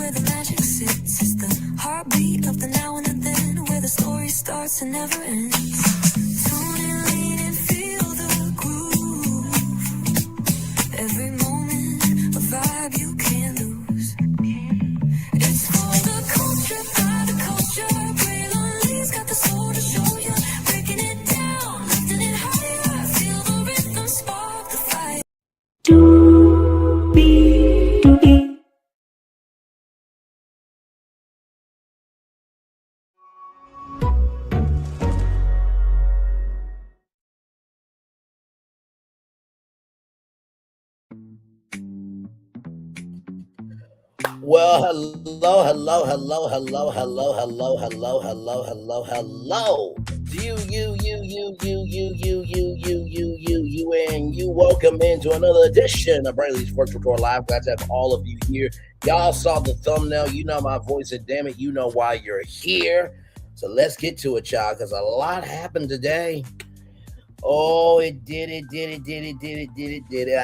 where the magic sits. It's the heartbeat of the now and the then, where the story starts and never ends. Tune in, lean and feel the groove. Every moment, a vibe you can't lose. It's for the culture, by the culture. Braylon got the soul to show you. Breaking it down, lifting it higher. Feel the rhythm, spark the fire. Well, hello. You. Welcome into another edition of Braylon's Virtual Tour Live. Glad to have all of you here. Y'all saw the thumbnail. You know my voice, and damn it, you know why you're here. So let's get to it, y'all, because a lot happened today. Oh, it did. I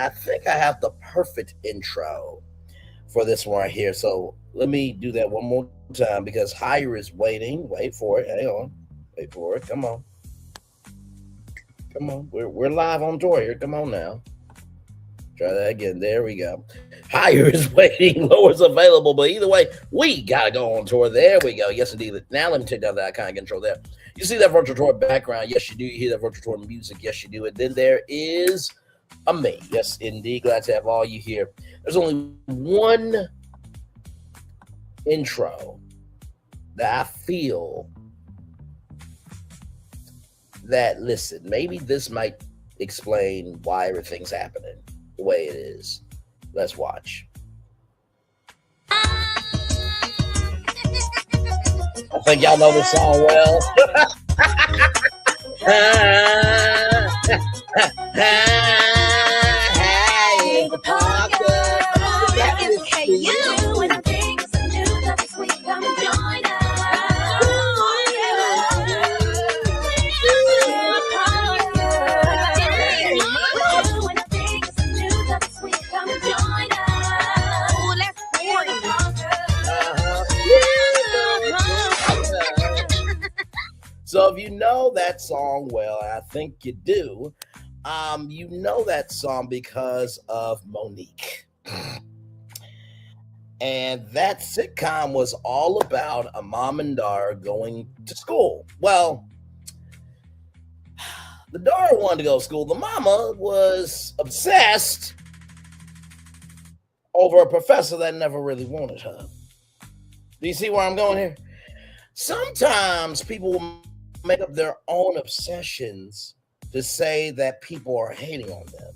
think I have the perfect intro for this one right here. So let me do that one more time because Hire is waiting. Wait for it. Hang on. Wait for it. Come on. We're live on tour here. Come on now. Try that again. There we go. Hire is waiting. Lower's available. But either way, we got to go on tour. There we go. Yes, indeed. Now let me take down that kind of control there. You see that virtual tour background? Yes, you do. You hear that virtual tour music? Yes, you do. And then there is a me. Yes, indeed. Glad to have all you here. There's only one intro that I feel that, listen, maybe this might explain why everything's happening the way it is. Let's watch. I think y'all know this song well. Hey, the Parker, that is you. And I think it's a new that this week come join us. So if you know that song well, and I think you do, you know that song because of Monique. And that sitcom was all about a mom and daughter going to school. Well, the daughter wanted to go to school. The mama was obsessed over a professor that never really wanted her. Do you see where I'm going here? Sometimes people will make up their own obsessions to say that people are hating on them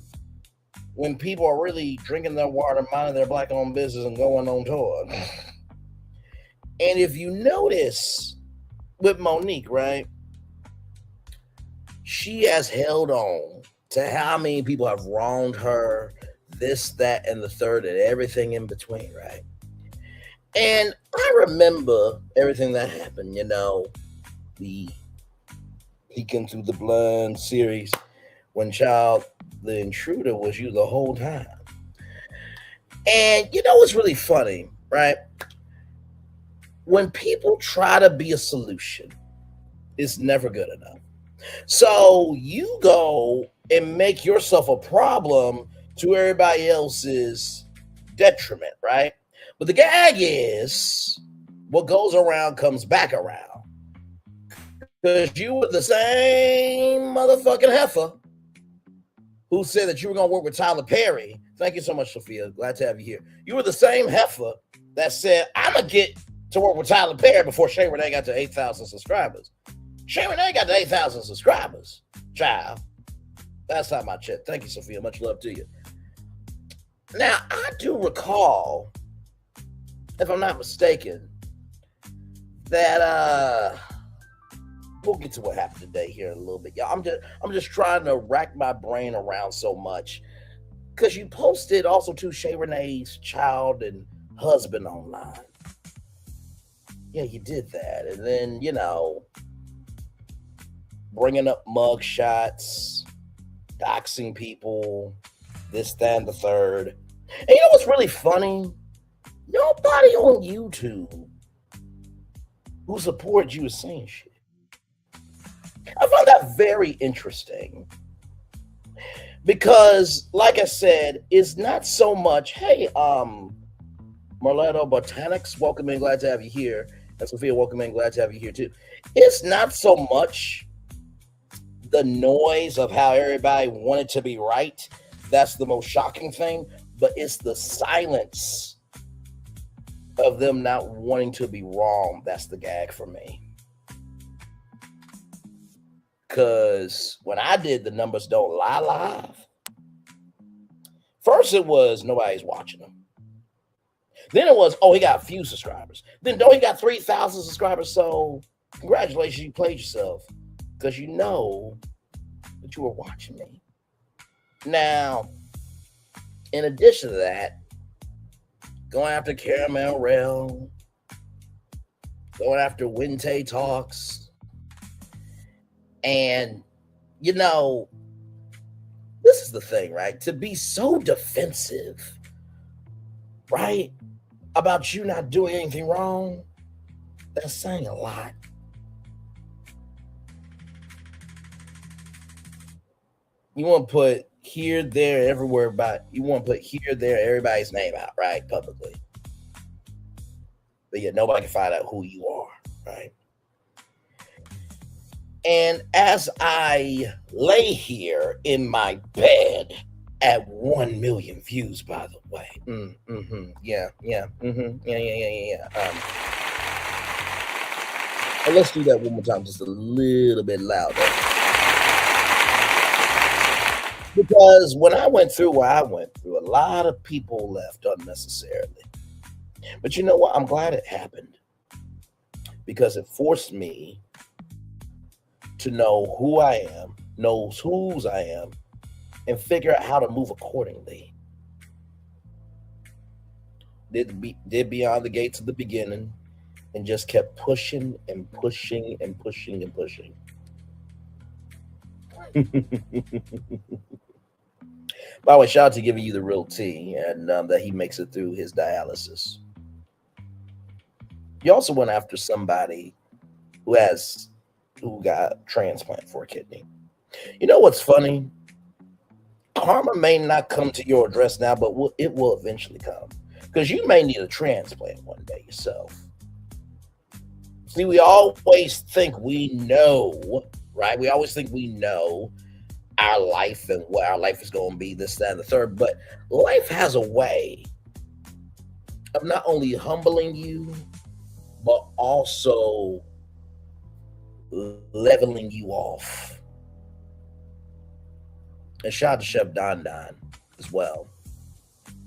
when people are really drinking their water, minding their black-owned business, and going on tour. And if you notice with Monique, right, she has held on to how many people have wronged her, this, that, and the third, and everything in between, right? And I remember everything that happened, you know, the Peeking Through the Blind series, when the intruder was you the whole time. And you know what's really funny, right? When people try to be a solution, it's never good enough. So you go and make yourself a problem to everybody else's detriment, right? But the gag is what goes around comes back around. Because you were the same motherfucking heifer who said that you were going to work with Tyler Perry. Thank you so much, Sophia. Glad to have you here. You were the same heifer that said, I'm going to get to work with Tyler Perry before Shay Renee got to 8,000 subscribers. Shay Renee got to 8,000 subscribers. Child. That's not my chip. Thank you, Sophia. Much love to you. Now, I do recall, if I'm not mistaken, that we'll get to what happened today here in a little bit, y'all. I'm just trying to rack my brain around so much because you posted also to Shay Renee's child and husband online. Yeah, you did that, and then you know, bringing up mug shots, doxing people, this, that, and the third. And you know what's really funny? Nobody on YouTube who supports you is saying shit. I found that very interesting because, like I said, it's not so much, hey, Marletto Botanics, welcome in, glad to have you here. And Sophia, welcome in, glad to have you here too. It's not so much the noise of how everybody wanted to be right. That's the most shocking thing, but it's the silence of them not wanting to be wrong. That's the gag for me. Because when I did the Numbers Don't Lie live, first it was nobody's watching them. Then it was, oh, he got a few subscribers. Then, no, he got 3,000 subscribers. So, congratulations, you played yourself. Because you know that you were watching me. Now, in addition to that, going after Caramel Rail, going after Winte Talks, and, you know, this is the thing, right? To be so defensive, right, about you not doing anything wrong, that's saying a lot. You want to put here, there, everywhere, but you want to put here, there, everybody's name out, right, publicly. But yet nobody can find out who you are, right? And as I lay here in my bed at 1 million views, by the way. Yeah. And let's do that one more time, just a little bit louder. Because when I went through what I went through, a lot of people left unnecessarily. But you know what? I'm glad it happened because it forced me to know who I am, knows whose I am, and figure out how to move accordingly. Did beyond the gates of the beginning and just kept pushing and pushing and pushing and pushing. By the way, shout out to giving you the real tea and that he makes it through his dialysis. You also went after somebody who got transplant for a kidney. You know what's funny? Karma may not come to your address now, but it will eventually come because you may need a transplant one day yourself. See, we always think we know, right? We always think we know our life and what our life is going to be, this, that, and the third. But life has a way of not only humbling you, but also leveling you off. And shout out to Chef Don Don as well.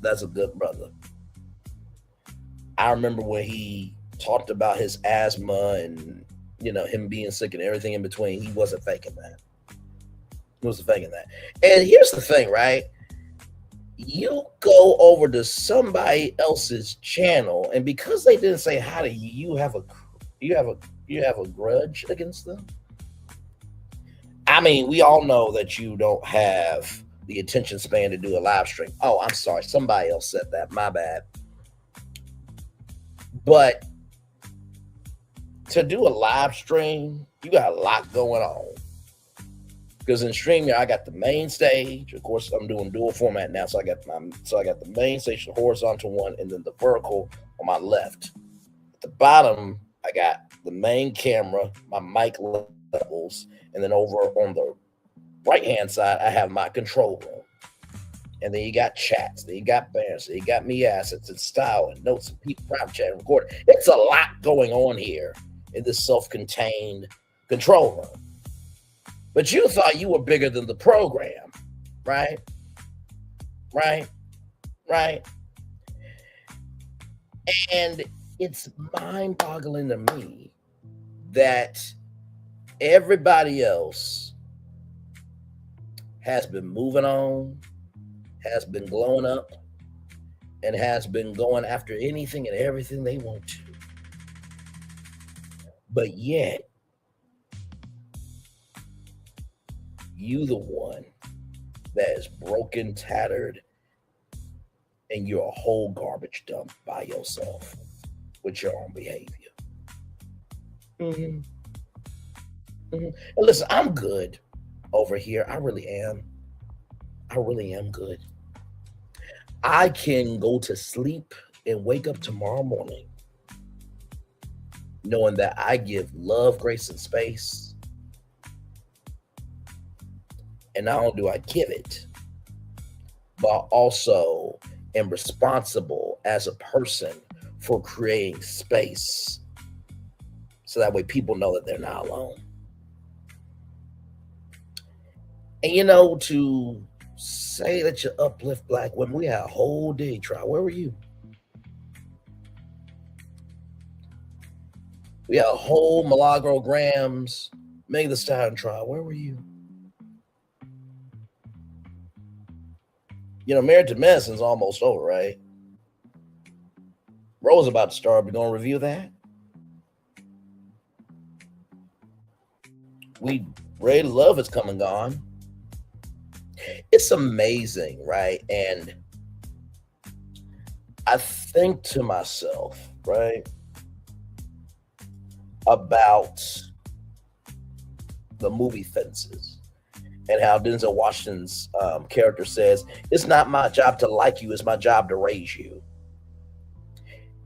That's a good brother. I remember when he talked about his asthma and, you know, him being sick and everything in between. He wasn't faking that. And here's the thing, right? You go over to somebody else's channel, and because they didn't say hi to you, you have a grudge against them. I mean, we all know that you don't have the attention span to do a live stream. Oh, I'm sorry, somebody else said that. My bad. But to do a live stream, you got a lot going on. Because in StreamYard, I got the main stage. Of course, I'm doing dual format now, so I got the main stage, the horizontal one, and then the vertical on my left. At the bottom, I got the main camera, my mic levels, and then over on the right-hand side, I have my control room. And then you got chats, then you got banners, then you got me assets and style and notes and people private chat and recording. It's a lot going on here in this self-contained control room. But you thought you were bigger than the program, right? And it's mind-boggling to me that everybody else has been moving on, has been glowing up, and has been going after anything and everything they want to. But yet, you the one that is broken, tattered, and you're a whole garbage dump by yourself with your own behavior. hmm And listen, I'm good over here. I really am. I really am good. I can go to sleep and wake up tomorrow morning knowing that I give love, grace, and space. And not only do I give it, but also am responsible as a person for creating space so that way people know that they're not alone. And to say that you uplift black women, we had a whole day trial. Where were you? We had a whole Milagro Meg the Stallion trial. Where were you? Married to Medicine's almost over, right? Roe's about to start. We're going to review that. Ready to Love is come and gone. It's amazing, right? And I think to myself, right, about the movie Fences and how Denzel Washington's character says, it's not my job to like you, it's my job to raise you.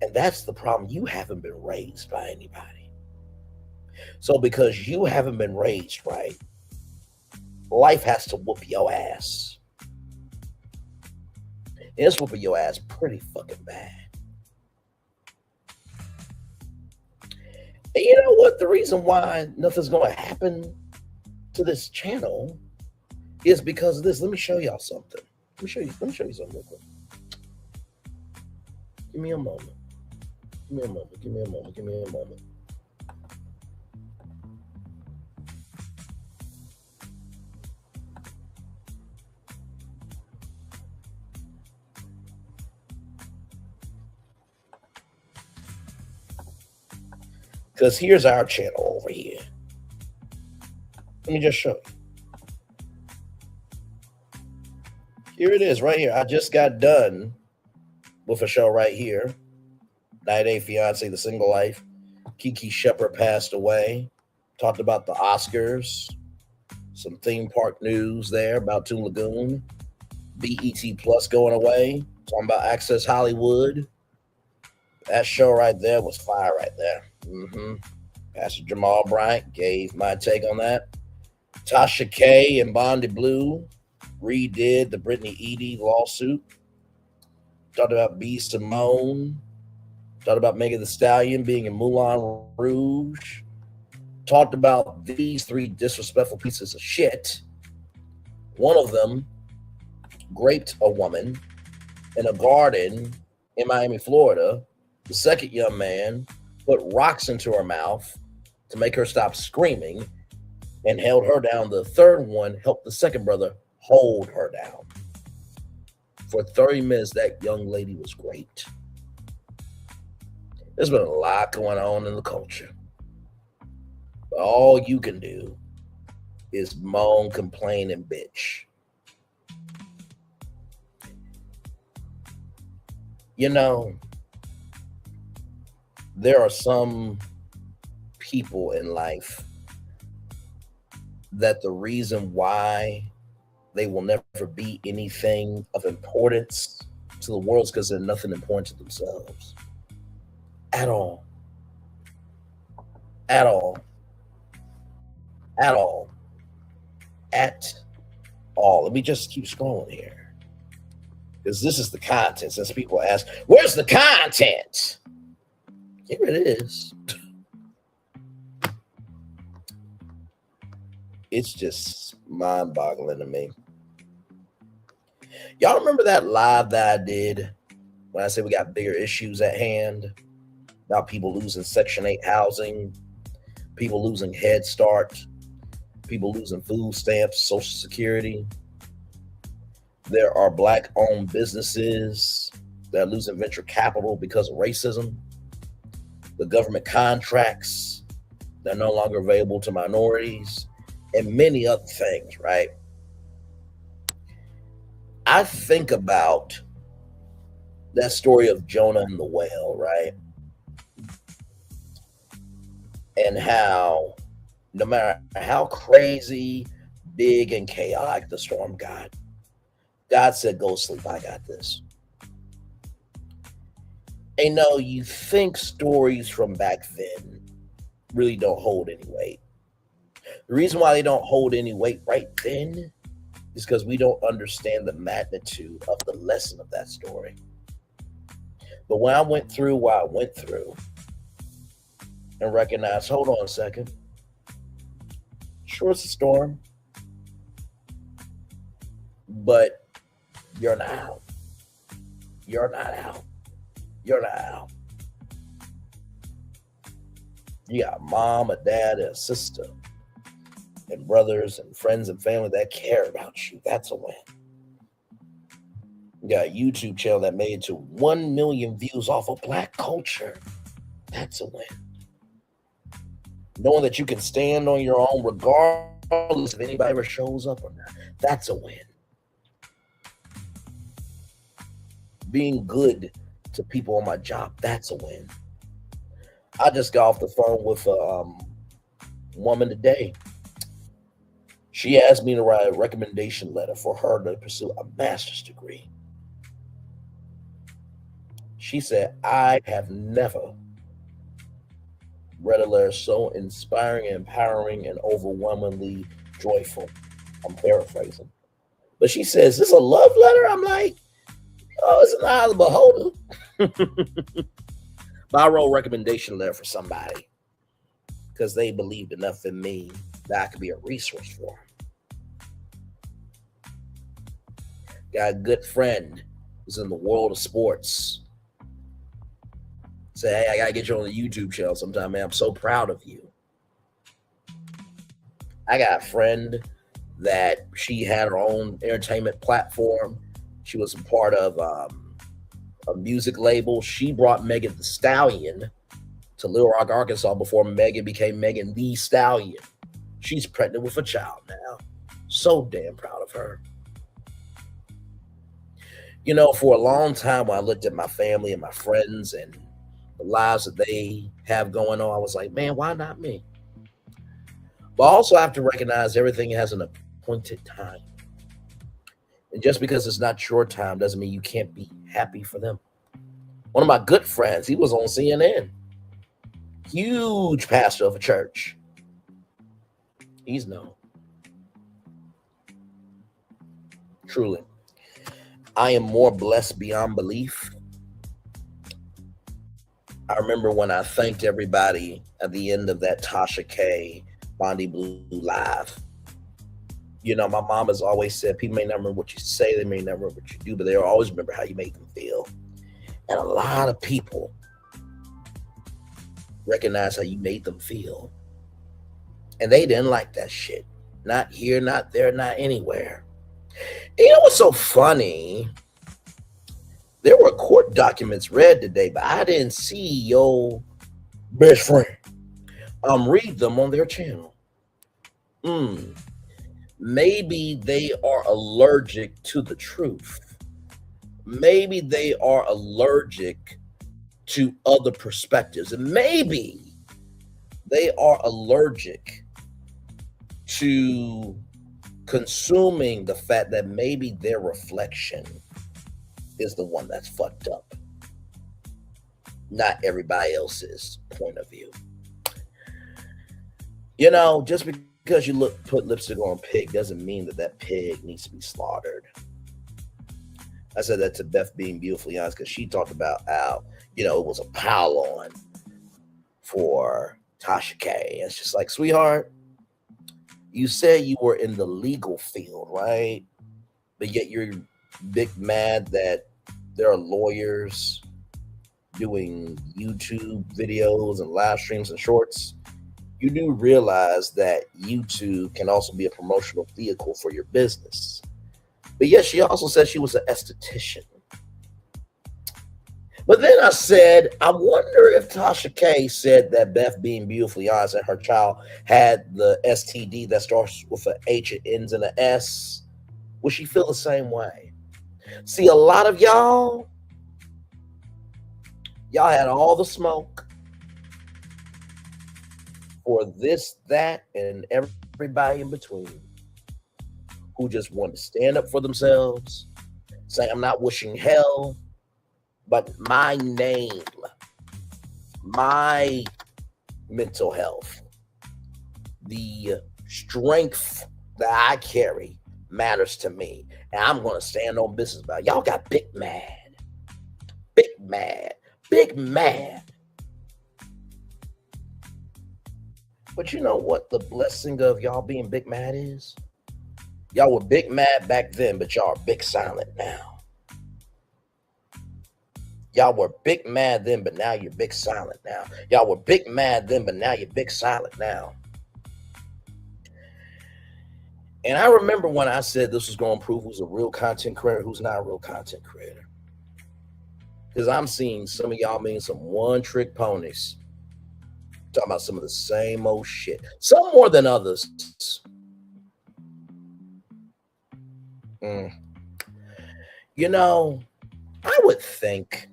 And that's the problem. You haven't been raised by anybody. So because you haven't been raised right, life has to whoop your ass. And it's whooping your ass pretty fucking bad. And you know what? The reason why nothing's going to happen to this channel is because of this. Let me show y'all something. Let me show you something real quick. Give me a moment. Give me a moment. Because here's our channel over here. Let me just show you. Here it is right here. I just got done with a show right here. 90 Day Fiancé, The Single Life. Kiki Shepard passed away. Talked about the Oscars. Some theme park news there about Toon Lagoon. BET Plus going away. Talking about Access Hollywood. That show right there was fire right there. Pastor Jamal Bryant gave my take on that. Tasha K and Bondi Blue redid the Brittany Edie lawsuit. Talked about B. Simone. Talked about Megan Thee Stallion being in Moulin Rouge. Talked about these three disrespectful pieces of shit. One of them raped a woman in a garden in Miami, Florida. The second young man put rocks into her mouth to make her stop screaming and held her down. The third one helped the second brother hold her down. For 30 minutes, that young lady was raped. There's been a lot going on in the culture. But all you can do is moan, complain, and bitch. There are some people in life that the reason why they will never be anything of importance to the world is because they're nothing important to themselves. At all. At all. At all. At all. Let me just keep scrolling here. Because this is the content. Since people ask, where's the content? Here it is. It's just mind-boggling to me. Y'all remember that live that I did when I said we got bigger issues at hand? About people losing Section 8 housing, people losing Head Start, people losing food stamps, Social Security. There are Black-owned businesses that are losing venture capital because of racism. The government contracts that are no longer available to minorities, and many other things, right? I think about that story of Jonah and the whale, right? And how no matter how crazy, big, and chaotic the storm got, God said, "Go sleep. I got this." And no, you think stories from back then really don't hold any weight. The reason why they don't hold any weight right then is because we don't understand the magnitude of the lesson of that story. But when I went through what I went through and recognized, hold on a second, sure it's a storm, but you're not out. You're not out. You're not out. You got a mom, a dad, and a sister, and brothers and friends and family that care about you. That's a win. You got a YouTube channel that made it to 1 million views off of Black culture. That's a win. Knowing that you can stand on your own regardless if anybody ever shows up or not. That's a win. Being good to people on my job. That's a win. I just got off the phone with a woman today. She asked me to write a recommendation letter for her to pursue a master's degree. She said, I have never read a letter so inspiring, empowering, and overwhelmingly joyful. I'm paraphrasing. But she says, is this a love letter? I'm like, oh, it's an eye of the beholder. But I wrote a recommendation letter for somebody because they believed enough in me that I could be a resource for them. Got a good friend who's in the world of sports. Say, hey, I gotta get you on the YouTube channel sometime, man. I'm so proud of you. I got a friend that she had her own entertainment platform. She was a part of a music label. She brought Megan Thee Stallion to Little Rock, Arkansas before Megan became Megan Thee Stallion. She's pregnant with a child now. So damn proud of her. You know, for a long time when I looked at my family and my friends and the lives that they have going on, I was like, man, why not me? But also I have to recognize everything has an appointed time. And just because it's not your time doesn't mean you can't be happy for them. One of my good friends, he was on CNN. Huge pastor of a church. He's known. Truly. I am more blessed beyond belief. I remember when I thanked everybody at the end of that Tasha K. Bondi Blue Live. You know, my mom has always said, people may not remember what you say, they may not remember what you do, but they'll always remember how you make them feel. And a lot of people recognize how you made them feel. And they didn't like that shit. Not here, not there, not anywhere. And you know what's so funny? There were court documents read today, but I didn't see your best friend read them on their channel. Maybe they are allergic to the truth. Maybe they are allergic to other perspectives. And maybe they are allergic to consuming the fact that maybe their reflection is the one that's fucked up, not everybody else's point of view. You know, just because you put lipstick on a pig doesn't mean that pig needs to be slaughtered. I said that to Beth being beautifully honest because she talked about how, you know, it was a pile on for Tasha K. It's just like, sweetheart, you said you were in the legal field, right? But yet you're big mad that there are lawyers doing YouTube videos and live streams and shorts. You do realize that YouTube can also be a promotional vehicle for your business. But yes, she also said she was an esthetician. But then I said, I wonder if Tasha K said that Beth being beautifully honest and her child had the STD that starts with an H and ends in an S, would she feel the same way? See, a lot of y'all Y'all had all the smoke for this, that, and everybody in between who just want to stand up for themselves, say, I'm not wishing hell, but my name, my mental health, the strength that I carry matters to me. And I'm going to stand on business about it. Y'all got big mad, big mad, big mad. But you know what the blessing of y'all being big mad is? Y'all were big mad back then, but y'all are big silent now. Y'all were big mad then, but now you're big silent now. Y'all were big mad then, but now you're big silent now. And I remember when I said this was going to prove who's a real content creator, who's not a real content creator. Because I'm seeing some of y'all being some one-trick ponies. Talking about some of the same old shit. Some more than others. You know, I would think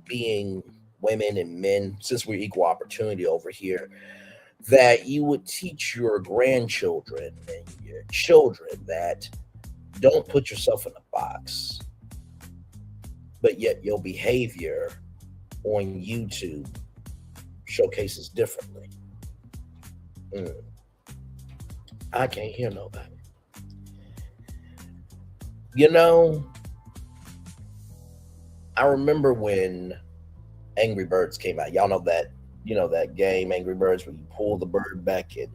being women and men, since we're equal opportunity over here, that you would teach your grandchildren and your children that don't put yourself in a box, but yet your behavior on YouTube showcases differently. I can't hear nobody. You know, I remember when Angry Birds came out. Y'all know that, that game, Angry Birds, where you pull the bird back and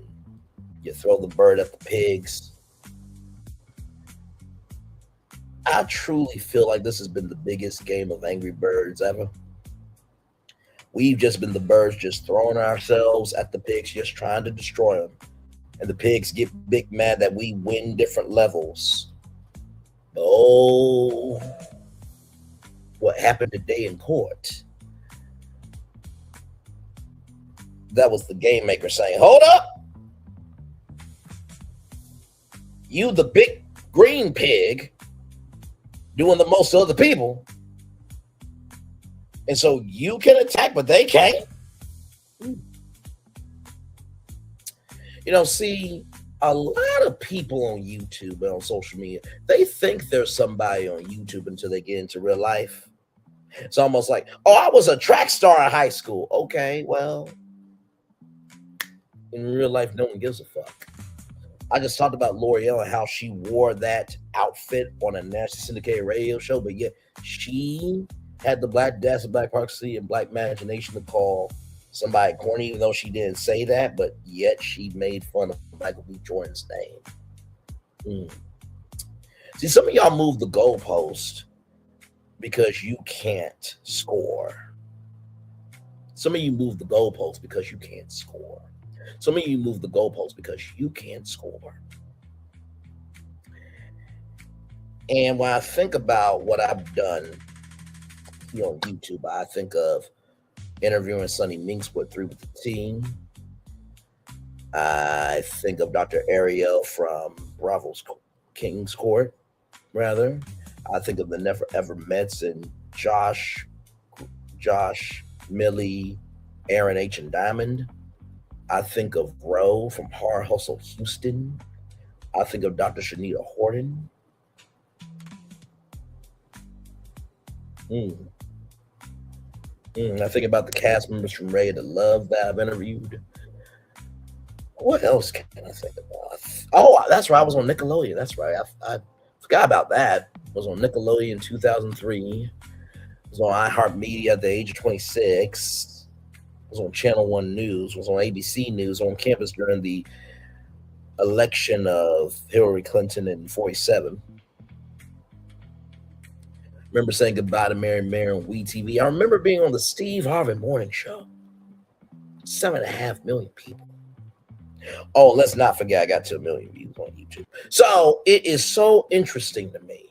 you throw the bird at the pigs. I truly feel like this has been the biggest game of Angry Birds ever. We've just been the birds just throwing ourselves at the pigs, just trying to destroy them. And the pigs get big mad that we win different levels. Oh, what happened today in court? That was the game maker saying, hold up. You, the big green pig, doing the most of other people. And so you can attack, but they can't. See, a lot of people on YouTube and on social media, they think there's somebody on YouTube until they get into real life. It's almost like, oh, I was a track star in high school. Okay, well, in real life, no one gives a fuck. I just talked about L'Oreal and how she wore that outfit on a nationally syndicated radio show, but yet she had the black audacity, black prophecy, and black imagination to call somebody corny, even though she didn't say that, but yet she made fun of Michael B. Jordan's name. See, some of y'all move the goalpost because you can't score. Some of you move the goalpost because you can't score. Some of you move the goalposts because you can't score. And when I think about what I've done here on YouTube, I think of interviewing Sonny Minkswood 3 with the team. I think of Dr. Ariel from Bravo's King's Court, rather. I think of the Never Ever Mets and Josh, Millie, Aaron H. and Diamond. I think of Roe from Hard Hustle Houston. I think of Dr. Shanita Horton. I think about the cast members from Ready to Love that I've interviewed. What else can I think about? Oh, that's right. I was on Nickelodeon. That's right. I forgot about that. I was on Nickelodeon in 2003. I was on iHeartMedia at the age of 26. Was on Channel 1 News, was on ABC News, on campus during the election of Hillary Clinton in 47. Remember saying goodbye to Mary Mary on WeTV. I remember being on the Steve Harvey Morning Show. 7.5 million people. Oh, let's not forget I got to 1 million views on YouTube. So it is so interesting to me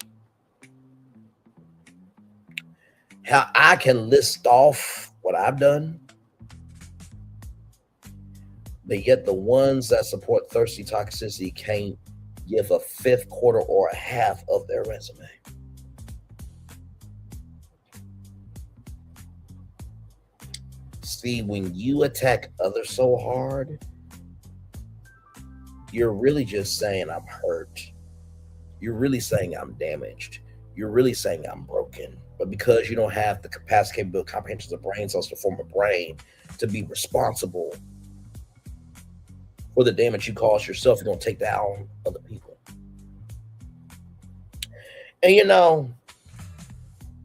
how I can list off what I've done, but yet the ones that support Thirsty Toxicity can't give a fifth, quarter, or a half of their resume. See, when you attack others so hard, you're really just saying I'm hurt. You're really saying I'm damaged. You're really saying I'm broken. But because you don't have the capacity, capability, comprehension of brain cells to form a brain to be responsible for the damage you cause yourself, you're going to take that out on other people. And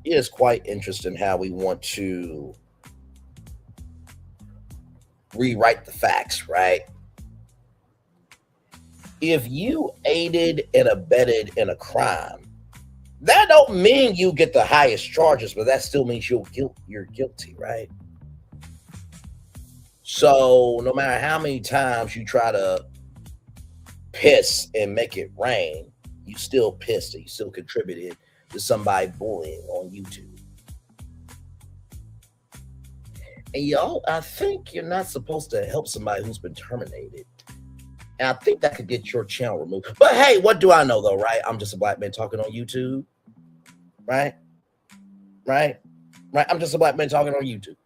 it is quite interesting how we want to rewrite the facts, right? If you aided and abetted in a crime, that don't mean you get the highest charges, but that still means you're guilty, right? So no matter how many times you try to piss and make it rain, you still pissed and you still contributed to somebody bullying on YouTube. And y'all, I think you're not supposed to help somebody who's been terminated. And I think that could get your channel removed. But hey, what do I know though, right? I'm just a black man talking on YouTube. Right? I'm just a black man talking on YouTube.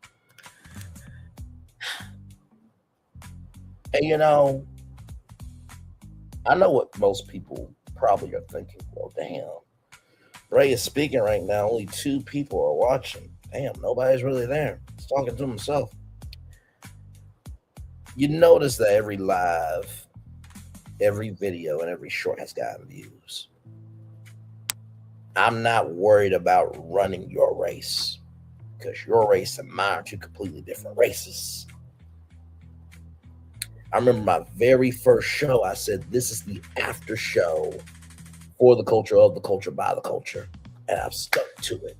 And I know what most people probably are thinking. Well, damn. Ray is speaking right now. Only 2 people are watching. Damn, nobody's really there. He's talking to himself. You notice that every live, every video, and every short has gotten views. I'm not worried about running your race because your race and mine are 2 completely different races. I remember my very first show, I said, this is the after show for the culture, of the culture, by the culture. And I've stuck to it.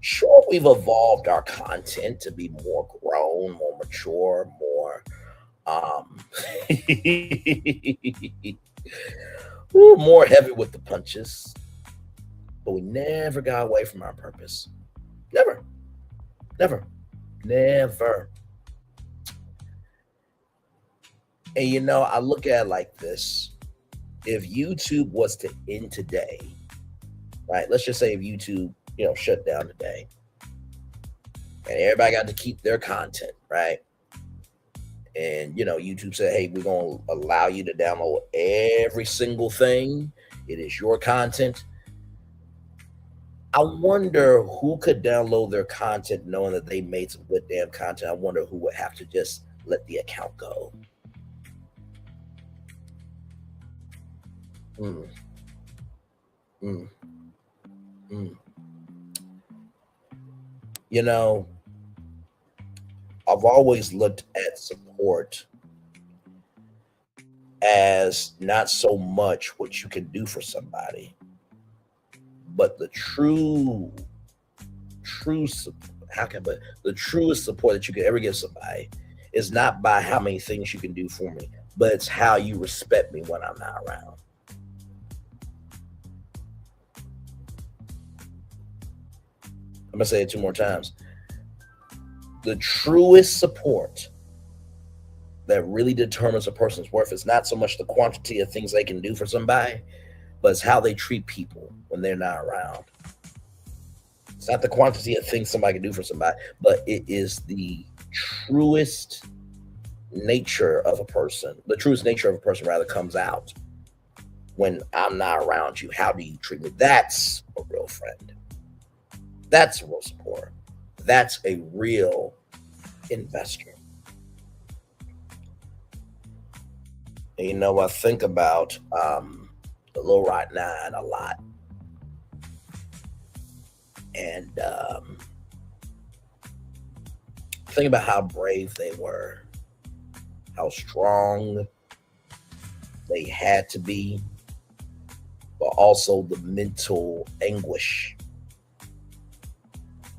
Sure, we've evolved our content to be more grown, more mature, more more heavy with the punches. But we never got away from our purpose. Never. And I look at it like this. If YouTube was to end today, right? Let's just say if YouTube, shut down today and everybody got to keep their content, right? And, YouTube said, hey, we're going to allow you to download every single thing. It is your content. I wonder who could download their content knowing that they made some good damn content. I wonder who would have to just let the account go. I've always looked at support as not so much what you can do for somebody, but the the truest support that you can ever give somebody is not by how many things you can do for me, but it's how you respect me when I'm not around. I'm gonna say it 2 more times. The truest support that really determines a person's worth is not so much the quantity of things they can do for somebody, but it's how they treat people when they're not around. It's not the quantity of things somebody can do for somebody, but it is the truest nature of a person. The truest nature of a person rather comes out when I'm not around you. How do you treat me? That's a real friend. That's a real support. That's a real investor. And I think about the Low Rot 9 a lot. And think about how brave they were, how strong they had to be, but also the mental anguish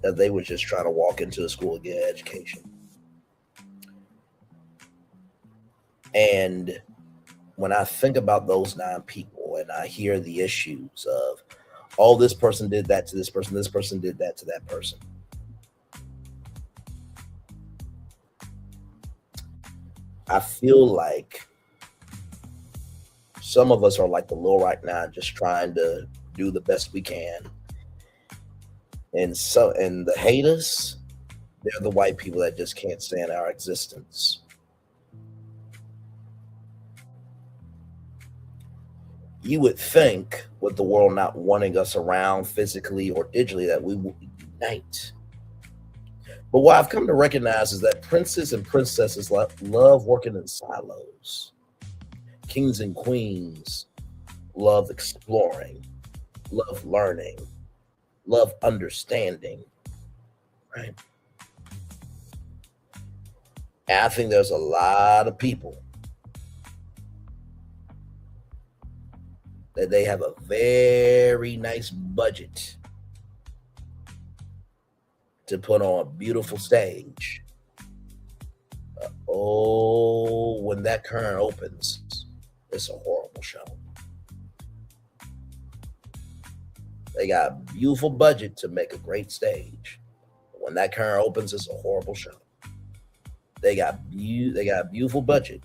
that they were just trying to walk into a school and get an education. And when I think about those 9 people and I hear the issues of, oh, this person did that to this person did that to that person. I feel like some of us are like the Lil right now, just trying to do the best we can. And the haters, They're the white people that just can't stand our existence. You would think, with the world not wanting us around physically or digitally, that we would unite. But what I've come to recognize is that princes and princesses love working in silos. Kings and queens love exploring, love learning, love understanding, right? And I think there's a lot of people that they have a very nice budget to put on a beautiful stage. Oh, when that curtain opens, it's a horrible show. They got a beautiful budget to make a great stage. When that curtain opens, it's a horrible show. They got a beautiful budget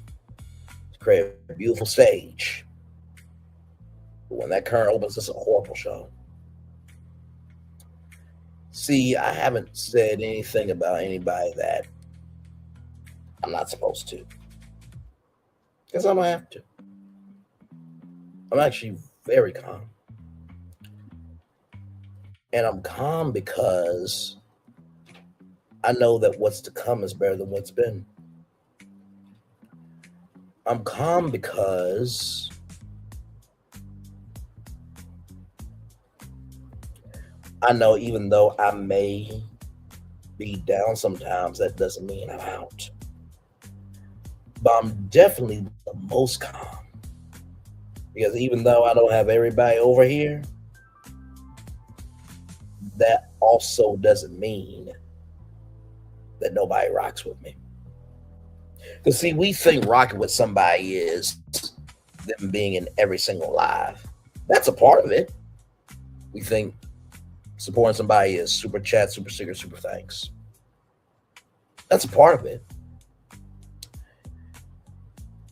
to create a beautiful stage. But when that curtain opens, it's a horrible show. See, I haven't said anything about anybody that I'm not supposed to. Because I don't have to. I'm actually very calm. And I'm calm because I know that what's to come is better than what's been. I'm calm because I know even though I may be down sometimes, that doesn't mean I'm out. But I'm definitely the most calm. Because even though I don't have everybody over here, that also doesn't mean that nobody rocks with me. Because see, we think rocking with somebody is them being in every single live. That's a part of it. We think supporting somebody is super chat, super sticker, super thanks. That's a part of it.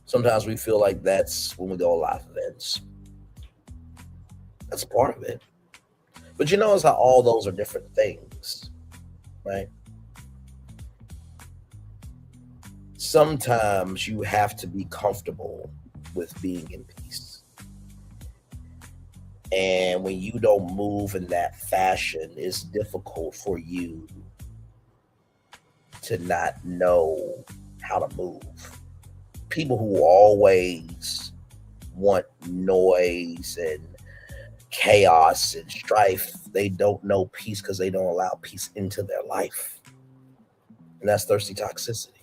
Sometimes we feel like that's when we go to live events. That's a part of it. But you notice how all those are different things, right? Sometimes you have to be comfortable with being in peace. And when you don't move in that fashion, it's difficult for you to not know how to move. People who always want noise and chaos and strife, they don't know peace because they don't allow peace into their life. And that's thirsty toxicity.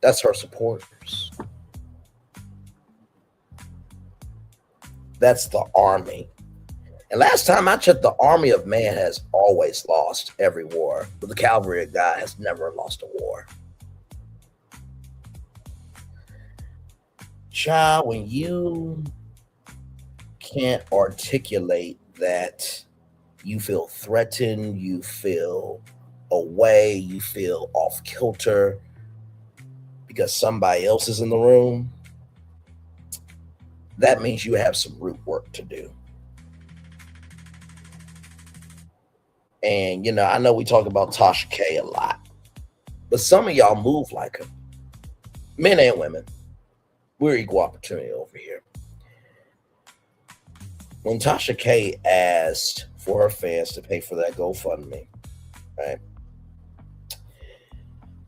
That's her supporters. That's the army. And last time I checked, the army of man has always lost every war, but the cavalry of God has never lost a war. Child, when you can't articulate that you feel threatened, you feel away, you feel off kilter because somebody else is in the room, that means you have some root work to do. And, I know we talk about Tasha K a lot, but some of y'all move like her. Men and women. We're equal opportunity over here. When Tasha K asked for her fans to pay for that GoFundMe, right?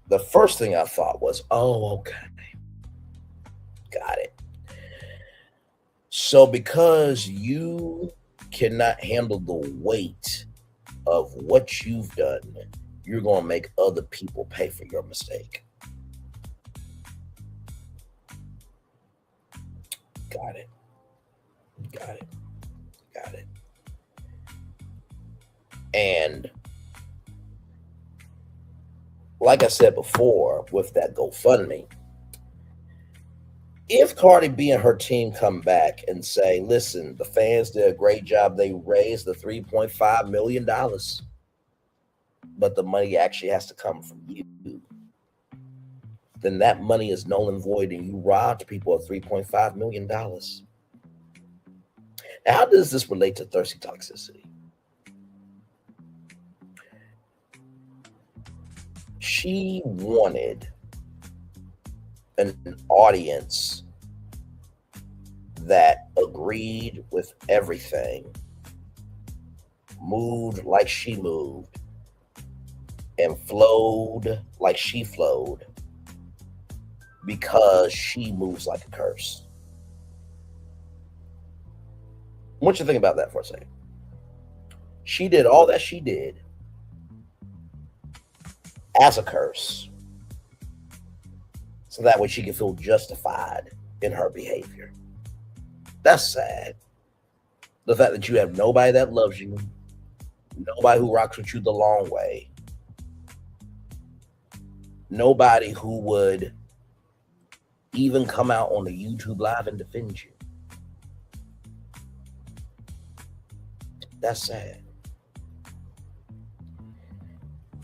The first thing I thought was, oh, okay. Got it. So because you cannot handle the weight of what you've done, you're going to make other people pay for your mistake. Got it. And like I said before, with that GoFundMe, if Cardi B and her team come back and say, listen, the fans did a great job, they raised the $3.5 million, but the money actually has to come from you, then that money is null and void and you robbed people of $3.5 million. Now, how does this relate to thirsty toxicity? She wanted an audience that agreed with everything, moved like she moved, and flowed like she flowed because she moves like a curse. What you think about that for a second? She did all that she did as a curse, so that way she can feel justified in her behavior. That's sad. The fact that you have nobody that loves you, nobody who rocks with you the long way, nobody who would even come out on the YouTube live and defend you. That's sad.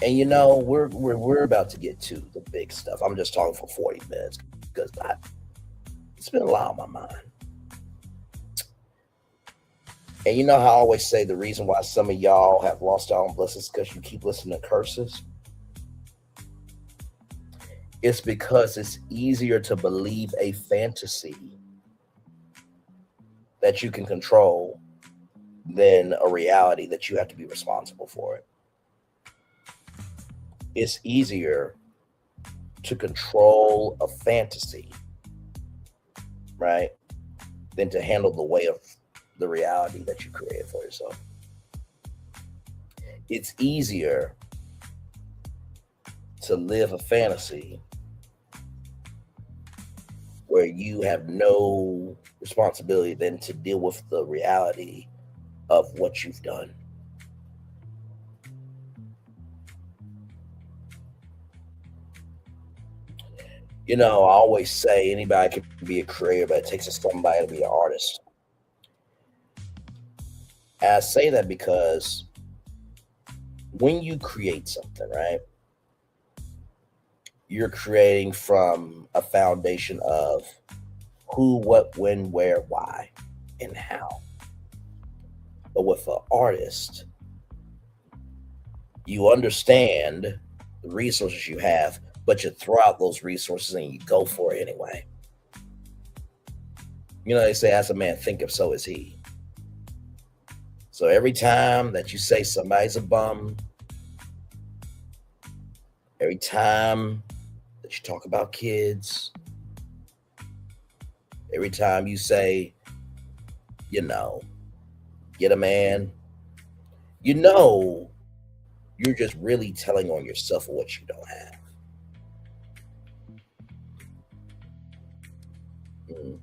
And we're about to get to the big stuff. I'm just talking for 40 minutes because it's been a lot on my mind. And you know how I always say the reason why some of y'all have lost your own blessings because you keep listening to curses? It's because it's easier to believe a fantasy that you can control than a reality that you have to be responsible for it. It's easier to control a fantasy, right, than to handle the weight of the reality that you created for yourself. It's easier to live a fantasy where you have no responsibility than to deal with the reality of what you've done. I always say anybody can be a creator, but it takes somebody to be an artist. And I say that because when you create something, right, you're creating from a foundation of who, what, when, where, why, and how. But with an artist, you understand the resources you have, but you throw out those resources and you go for it anyway. They say, as a man thinketh, so is he. So every time that you say somebody's a bum, every time that you talk about kids, every time you say, get a man, you're just really telling on yourself of what you don't have. Mm.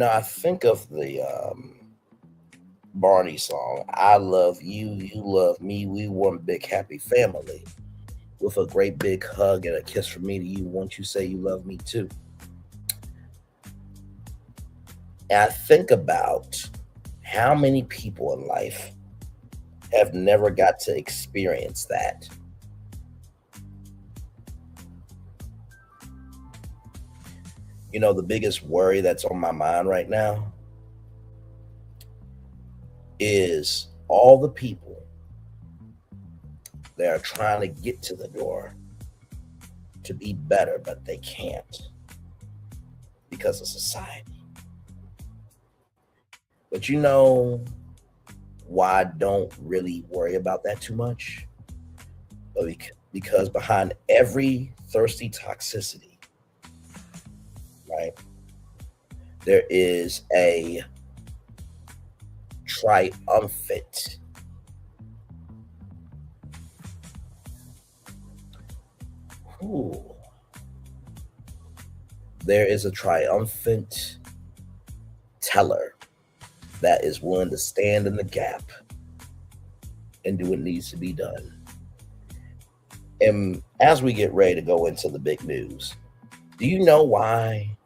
I think of the Barney song, I love you, you love me, we one big happy family. With a great big hug and a kiss from me to you, won't you say you love me too? And I think about how many people in life have never got to experience that. The biggest worry that's on my mind right now is all the people that are trying to get to the door to be better, but they can't because of society. But why I don't really worry about that too much? Because behind every thirsty toxicity, right, there is a triumphant there is a triumphant teller that is willing to stand in the gap and do what needs to be done. And as we get ready to go into the big news, do you know why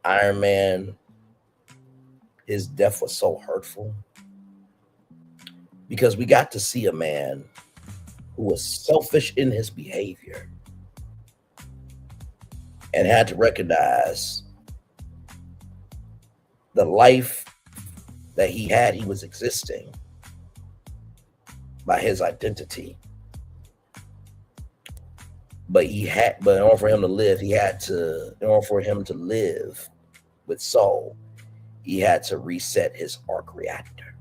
Iron Man, his death was so hurtful? Because we got to see a man who was selfish in his behavior, and had to recognize the life that he was existing by his identity. But in order for him to live, in order for him to live with soul, he had to reset his arc reactor.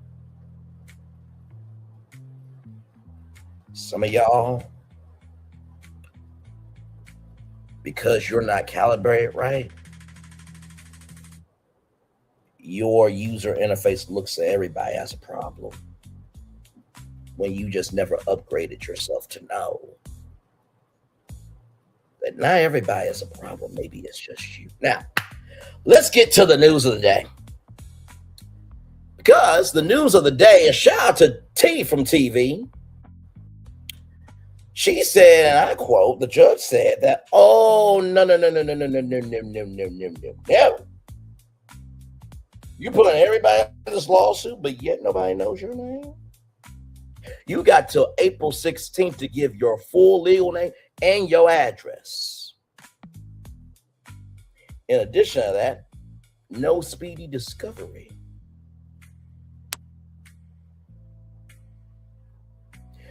Some of y'all, because you're not calibrated right, your user interface looks at everybody as a problem when you just never upgraded yourself to know that not everybody is a problem. Maybe it's just you. Now, let's get to the news of the day. Because the news of the day, and shout out to T from TV. She said, and I quote, the judge said that, oh, no. You're putting everybody in this lawsuit, but yet nobody knows your name? You got till April 16th to give your full legal name and your address. In addition to that, no speedy discovery.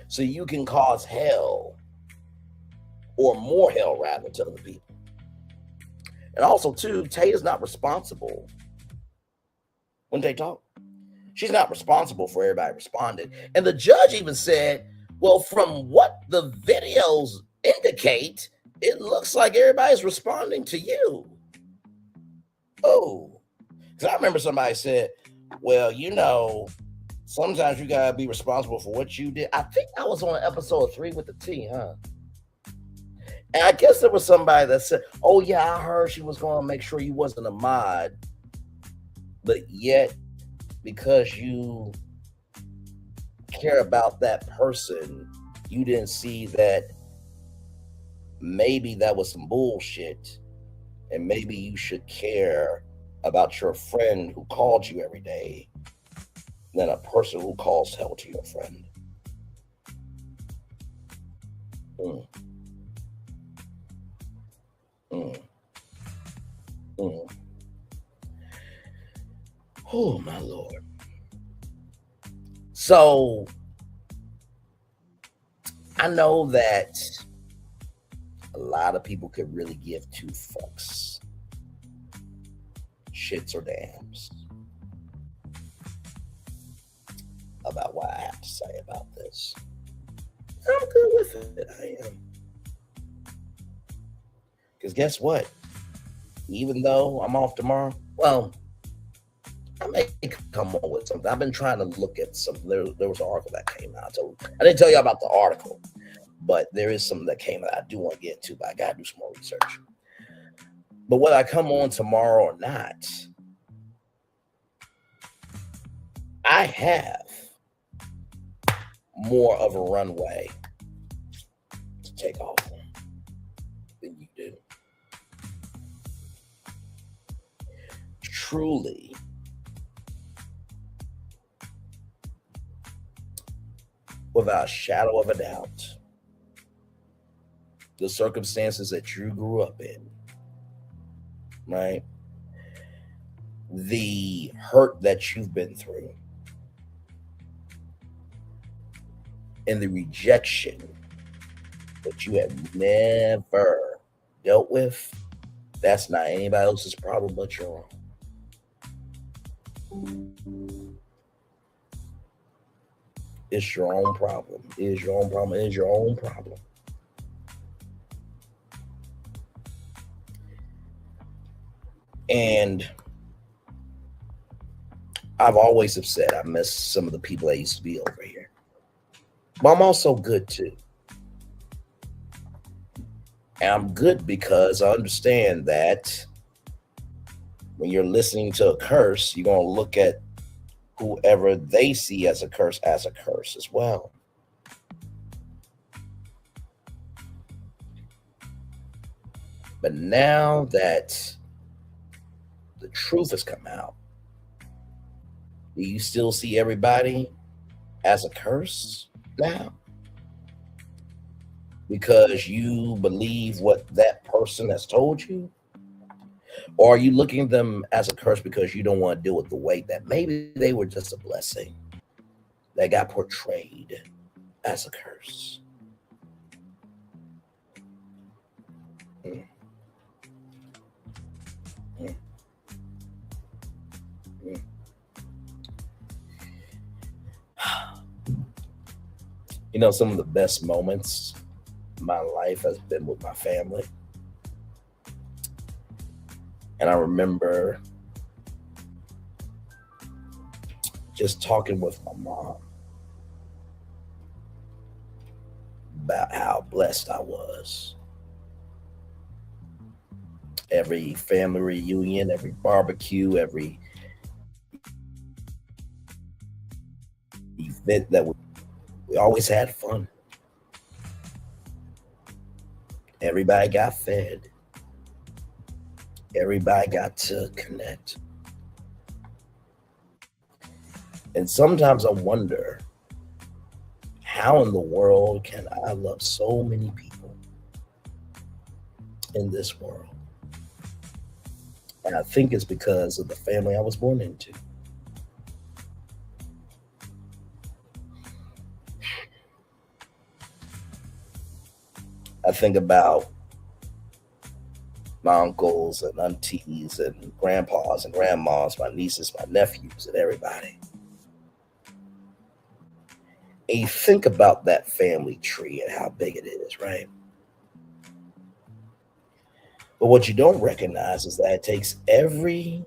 So you can cause hell, or more hell rather, to other people. And also, too, Tay is not responsible when they talk. She's not responsible for everybody responding. And the judge even said, well, from what the videos indicate, it looks like everybody's responding to you. Oh, because I remember somebody said, well, sometimes you gotta be responsible for what you did. I think I was on episode 3 with the T, huh? And I guess there was somebody that said, oh yeah, I heard she was gonna make sure you wasn't a mod, but yet because you care about that person, you didn't see that maybe that was some bullshit, and maybe you should care about your friend who called you every day than a person who calls hell to your friend. Mm. Mm. Mm. Oh, my Lord. So, I know that a lot of people could really give two fucks, shits or dams, about what I have to say about this. I'm good with it. I am. Because guess what? Even though I'm off tomorrow, well, I may come on with something. I've been trying to look at something. There was an article that came out. So I didn't tell you about the article, but there is something that came out I do want to get into, but I got to do some more research. But whether I come on tomorrow or not, I have more of a runway to take off on than you do. Truly, without a shadow of a doubt, the circumstances that you grew up in, right? The hurt that you've been through, and the rejection that you have never dealt with, that's not anybody else's problem but your own. It's your own problem. It is your own problem. It is your own problem. And I've always have said I miss some of the people that used to be over here. But I'm also good too. And I'm good because I understand that when you're listening to a curse, you're going to look at whoever they see as a curse as well. But now that the truth has come out, do you still see everybody as a curse now? because you believe what that person has told you? Or are you looking at them as a curse because you don't want to deal with the weight that maybe they were just a blessing that got portrayed as a curse? Mm, mm, mm. Some of the best moments in my life has been with my family. And I remember just talking with my mom about how blessed I was. Every family reunion, every barbecue, every event that we always had fun. Everybody got fed. Everybody got to connect. And sometimes I wonder, how in the world can I love so many people in this world? And I think it's because of the family I was born into. I think about my uncles and aunties and grandpas and grandmas, my nieces, my nephews, and everybody. And you think about that family tree and how big it is, right? But what you don't recognize is that it takes every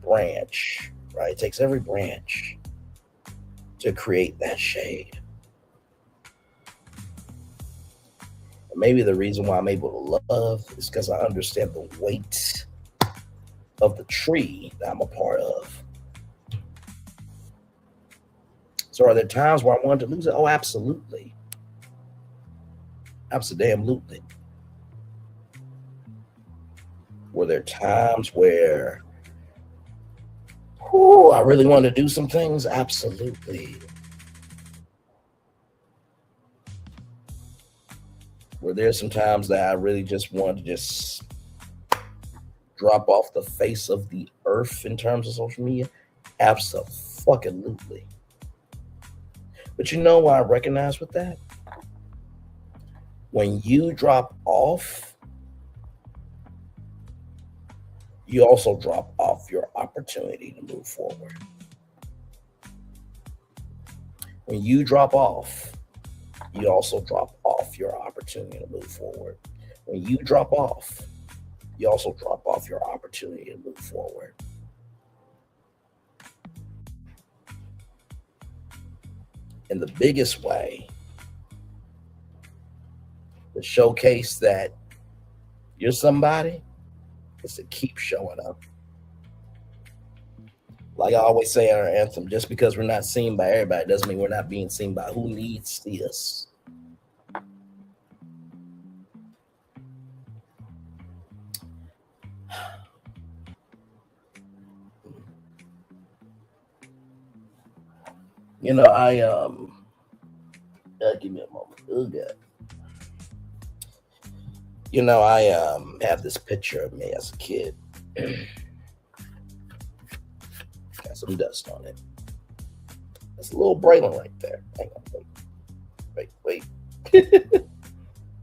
branch, right? It takes every branch to create that shade. And maybe the reason why I'm able to love is because I understand the weight of the tree that I'm a part of. So are there times where I wanted to lose it? Oh, absolutely. Absolutely. Were there times where I really wanted to do some things? Absolutely. Were there some times that I really just wanted to just drop off the face of the earth in terms of social media? Absolutely. But you know what I recognize with that? When you drop off, you also drop off your opportunity to move forward. When you drop off, you also drop off your opportunity to move forward. When you drop off, you also drop off your opportunity to move forward. And the biggest way to showcase that you're somebody is to keep showing up. Like I always say in our anthem, just because we're not seen by everybody doesn't mean we're not being seen by who needs to see us. Give me a moment. Oh god. I have this picture of me as a kid. Got some dust on it. That's a little Braylon right there. Hang on. Wait.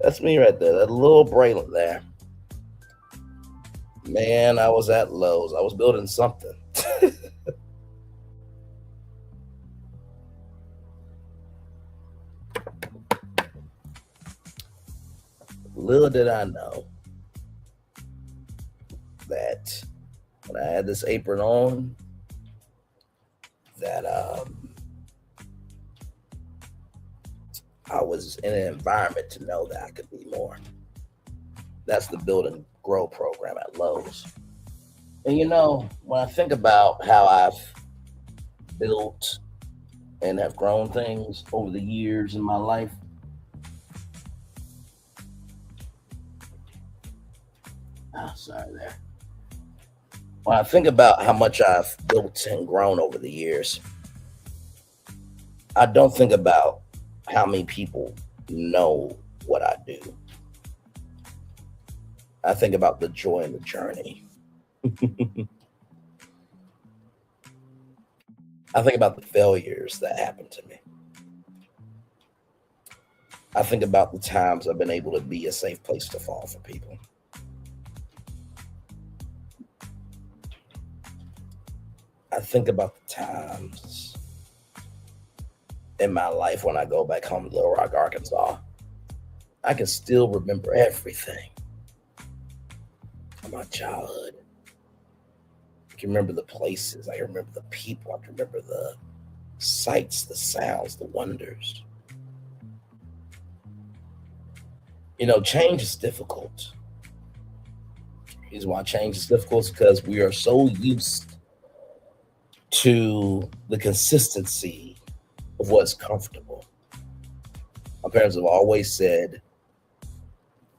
That's me right there. That little Braylon there. Man, I was at Lowe's. I was building something. Little did I know that when I had this apron on, that I was in an environment to know that I could be more. That's the Build and Grow program at Lowe's. And when I think about how I've built and have grown things over the years in my life, sorry there. When I think about how much I've built and grown over the years, I don't think about how many people know what I do. I think about the joy in the journey. I think about the failures that happened to me. I think about the times I've been able to be a safe place to fall for people. I think about the times in my life when I go back home to Little Rock, Arkansas. I can still remember everything of my childhood. I can remember the places. I can remember the people. I can remember the sights, the sounds, the wonders. Change is difficult. The reason why change is difficult is because we are so used to the consistency of what's comfortable. My parents have always said,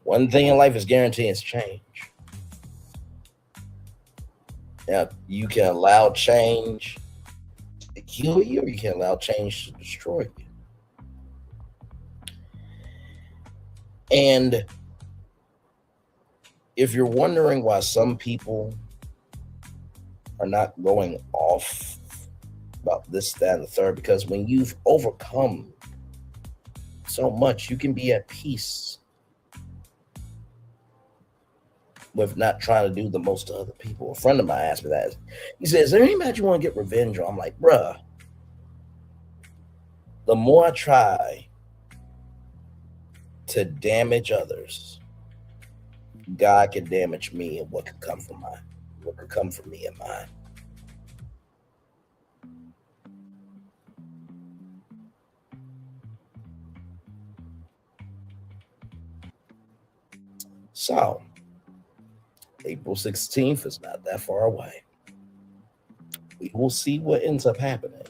one thing in life is guaranteed is change. Now, you can allow change to kill you, or you can allow change to destroy you. And if you're wondering why some people are not going off about this, that, and the third, because when you've overcome so much, you can be at peace with not trying to do the most to other people. A friend of mine asked me that. He said, is there any match you want to get revenge on? I'm like, bruh, the more I try to damage others, God can damage me, and what could come from me and mine. So, April 16th is not that far away. We will see what ends up happening.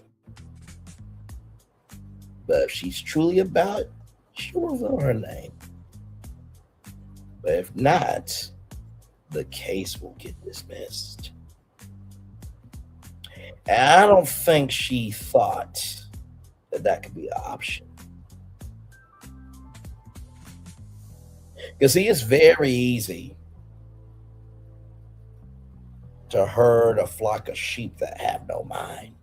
But if she's truly about it, she'll reveal her name. But if not, the case will get dismissed. And I don't think she thought that could be an option. Because see, it's very easy to herd a flock of sheep that have no mind.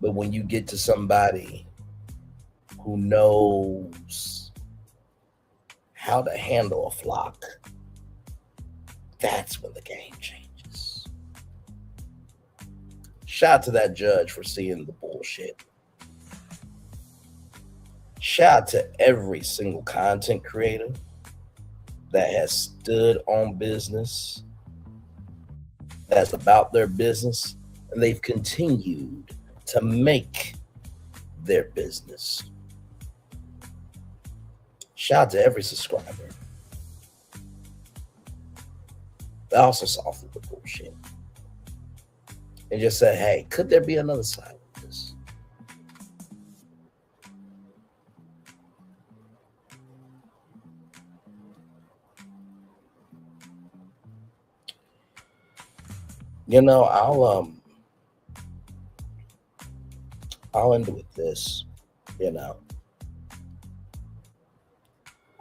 But when you get to somebody who knows how to handle a flock, that's when the game changes. Shout out to that judge for seeing the bullshit. Shout out to every single content creator that has stood on business, that's about their business, and they've continued to make their business. Shout out to every subscriber that also saw through the bullshit and just said, hey, could there be another side of this? I'll end with this.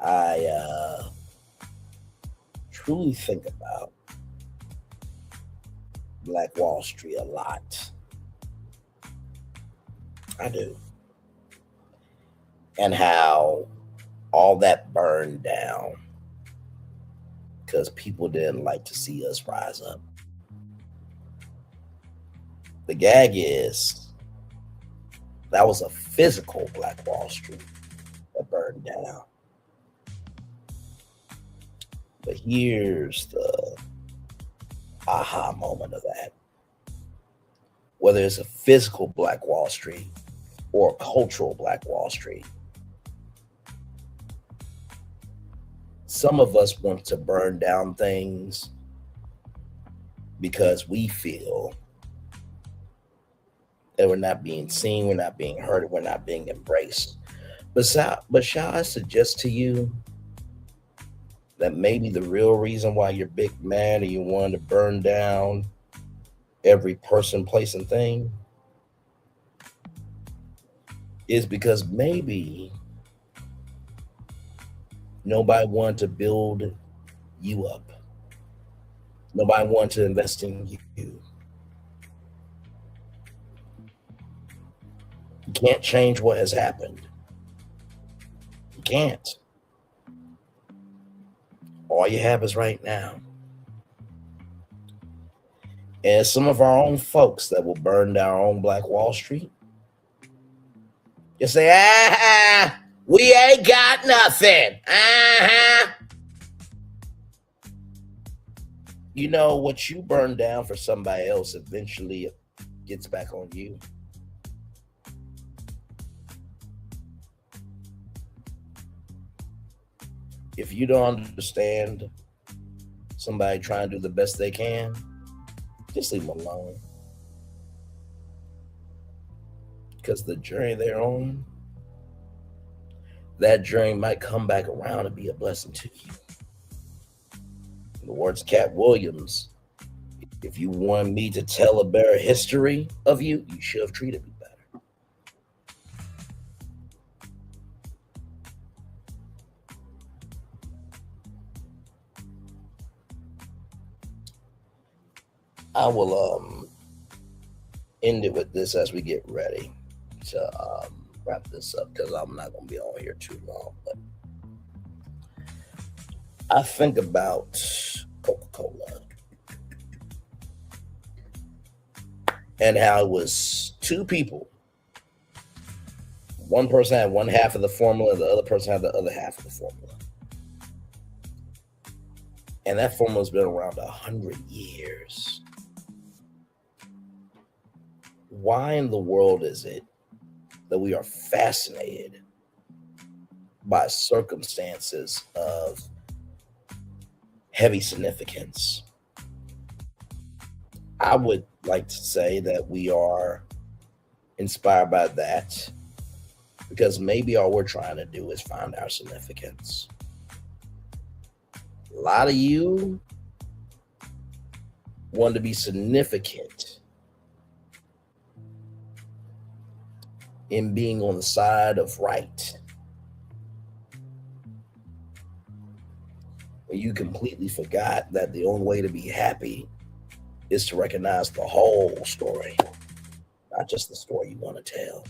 I truly think about Black Wall Street a lot. I do. And how all that burned down because people didn't like to see us rise up. The gag is that was a physical Black Wall Street that burned down. But here's the aha moment of that. Whether it's a physical Black Wall Street or a cultural Black Wall Street, some of us want to burn down things because we feel that we're not being seen, we're not being heard, we're not being embraced. But shall I suggest to you that maybe the real reason why you're big mad and you want to burn down every person, place, and thing is because maybe Nobody wanted to build you up. Nobody wanted to invest in you. You can't change what has happened. You can't. All you have is right now. And some of our own folks that will burn down our own Black Wall Street, you say, we ain't got nothing. You know, what you burn down for somebody else eventually gets back on you. If you don't understand somebody trying to do the best they can, just leave them alone. Because the journey they're on, that journey might come back around and be a blessing to you. In the words of Cat Williams, if you want me to tell a better history of you, you should have treated me better. I will end it with this as we get ready to wrap this up, because I'm not going to be on here too long. But I think about Coca-Cola and how it was two people. One person had one half of the formula, the other person had the other half of the formula. And that formula's been around 100 years. Why in the world is it that we are fascinated by circumstances of heavy significance? I would like to say that we are inspired by that because maybe all we're trying to do is find our significance. A lot of you want to be significant in being on the side of right. You completely forgot that the only way to be happy is to recognize the whole story, not just the story you want to tell.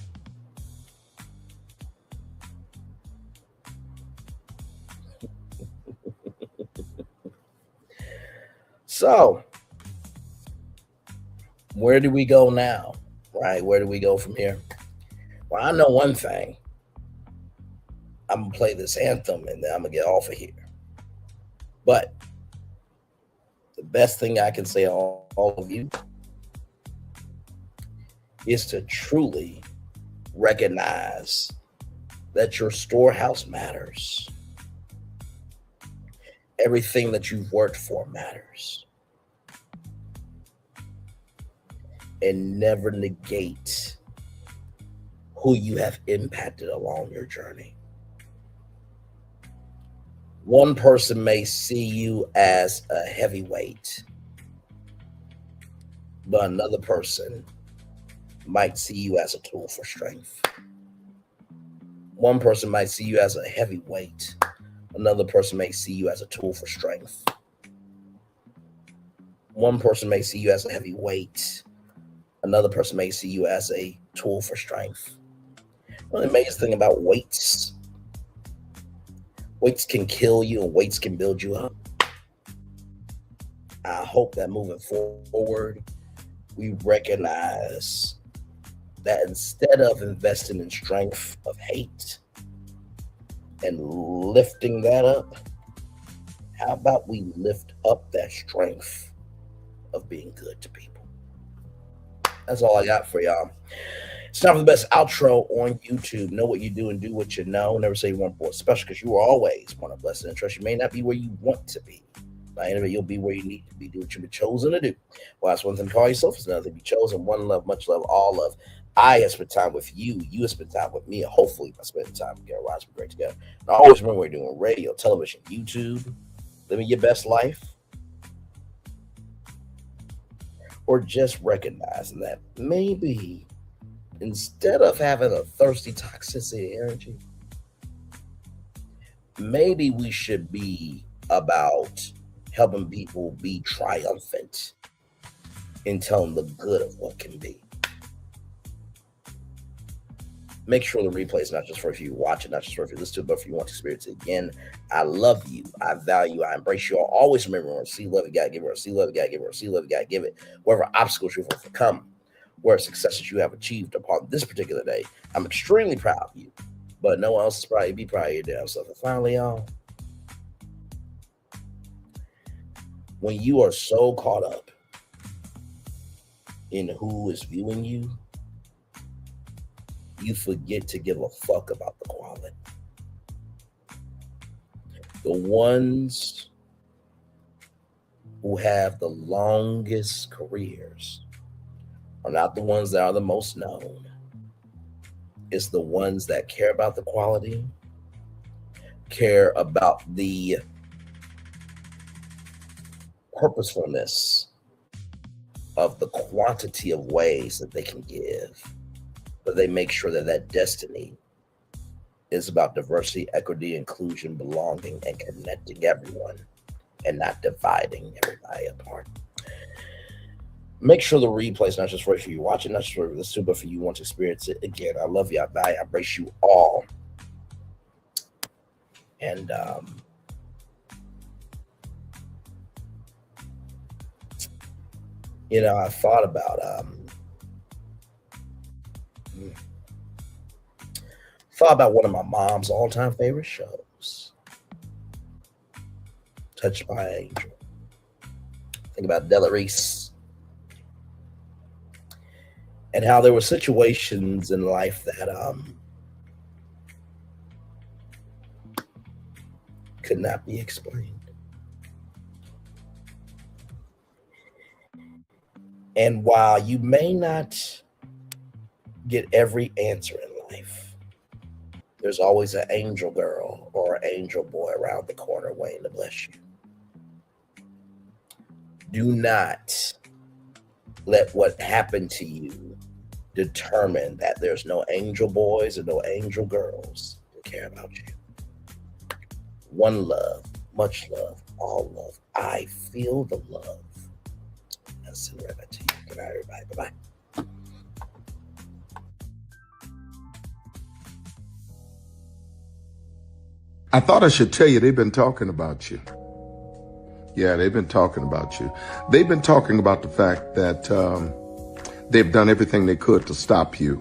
So, where do we go now? Right? Where do we go from here? Well, I know one thing. I'm going to play this anthem and then I'm going to get off of here. But the best thing I can say to all of you is to truly recognize that your storehouse matters. Everything that you've worked for matters. And never negate who you have impacted along your journey. One person may see you as a heavyweight, but another person might see you as a tool for strength. One person might see you as a heavyweight. Another person may see you as a tool for strength. One person may see you as a heavyweight. Another person may see you as a tool for strength. Well, the amazing thing about weights can kill you and weights can build you up. I hope that moving forward, we recognize that instead of investing in strength of hate and lifting that up, how about we lift up that strength of being good to people? That's all I got for y'all. It's time for the best outro on YouTube. Know what you do and do what you know. Never say you weren't born special, because you are always born a blessing and trust. You may not be where you want to be. By the end of it, you'll be where you need to be. Do what you've been chosen to do. Well, that's one thing to call yourself. It's another thing to be chosen. One love, much love, all love. I have spent time with you. You have spent time with me. Hopefully, by spending time together, we're great together. And always remember, we're doing radio, television, YouTube, living your best life, or just recognizing that maybe instead of having a thirsty toxicity energy, maybe we should be about helping people be triumphant and telling the good of what can be. Make sure the replay is not just for if you watch it, not just for if you listen to it, but if you want to experience it again. I love you. I value you. I embrace you all. Always remember, when see love, you gotta give it. Or see love, you gotta give it. Or see love, you gotta give it. Whatever obstacles you've overcome, whatever successes you have achieved upon this particular day, I'm extremely proud of you. But no one else is probably be proud of your damn self. And finally, y'all, when you are so caught up in who is viewing you, you forget to give a fuck about the quality. The ones who have the longest careers are not the ones that are the most known. It's the ones that care about the quality, care about the purposefulness of the quantity of ways that they can give, but they make sure that that destiny is about diversity, equity, inclusion, belonging, and connecting everyone and not dividing everybody apart. Make sure the replay is not just for you watching, not just for the super for you want to experience it again. I love you. I value, I embrace you all. And I thought about one of my mom's all-time favorite shows, Touched by an Angel. Think about Della Reese and how there were situations in life that could not be explained. And while you may not get every answer in life, there's always an angel girl or an angel boy around the corner waiting to bless you. Do not let what happened to you determine that there's no angel boys and no angel girls that care about you. One love, much love, all love. I feel the love. I'll send it right back to you. Good night, everybody. Bye-bye. I thought I should tell you, they've been talking about you. Yeah, they've been talking about you. They've been talking about the fact that they've done everything they could to stop you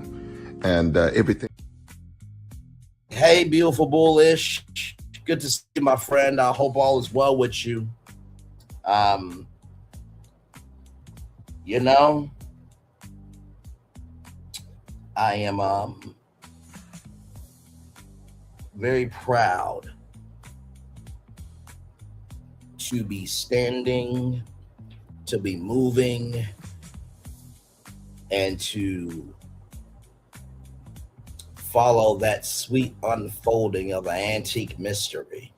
and everything. Hey, beautiful bullish. Good to see you, my friend. I hope all is well with you. I am very proud to be standing, to be moving, and to follow that sweet unfolding of an antique mystery.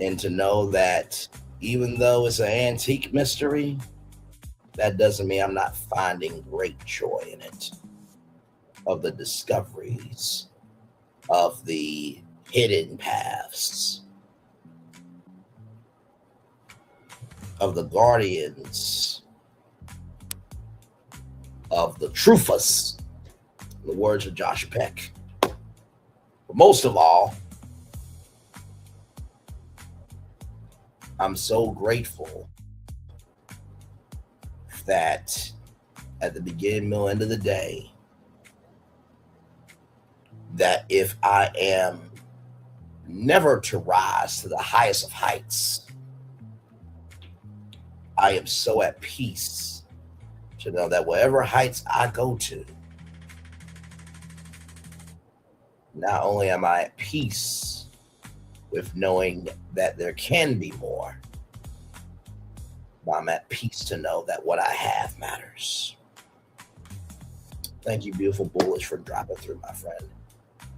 And to know that even though it's an antique mystery, that doesn't mean I'm not finding great joy in it. Of the discoveries, of the hidden paths, of the guardians, of the truthers, in the words of Josh Peck. But most of all, I'm so grateful that at the beginning, middle, end of the day, that if I am never to rise to the highest of heights, I am so at peace to know that whatever heights I go to, not only am I at peace with knowing that there can be more, but I'm at peace to know that what I have matters. Thank you, beautiful bullish, for dropping through, my friend.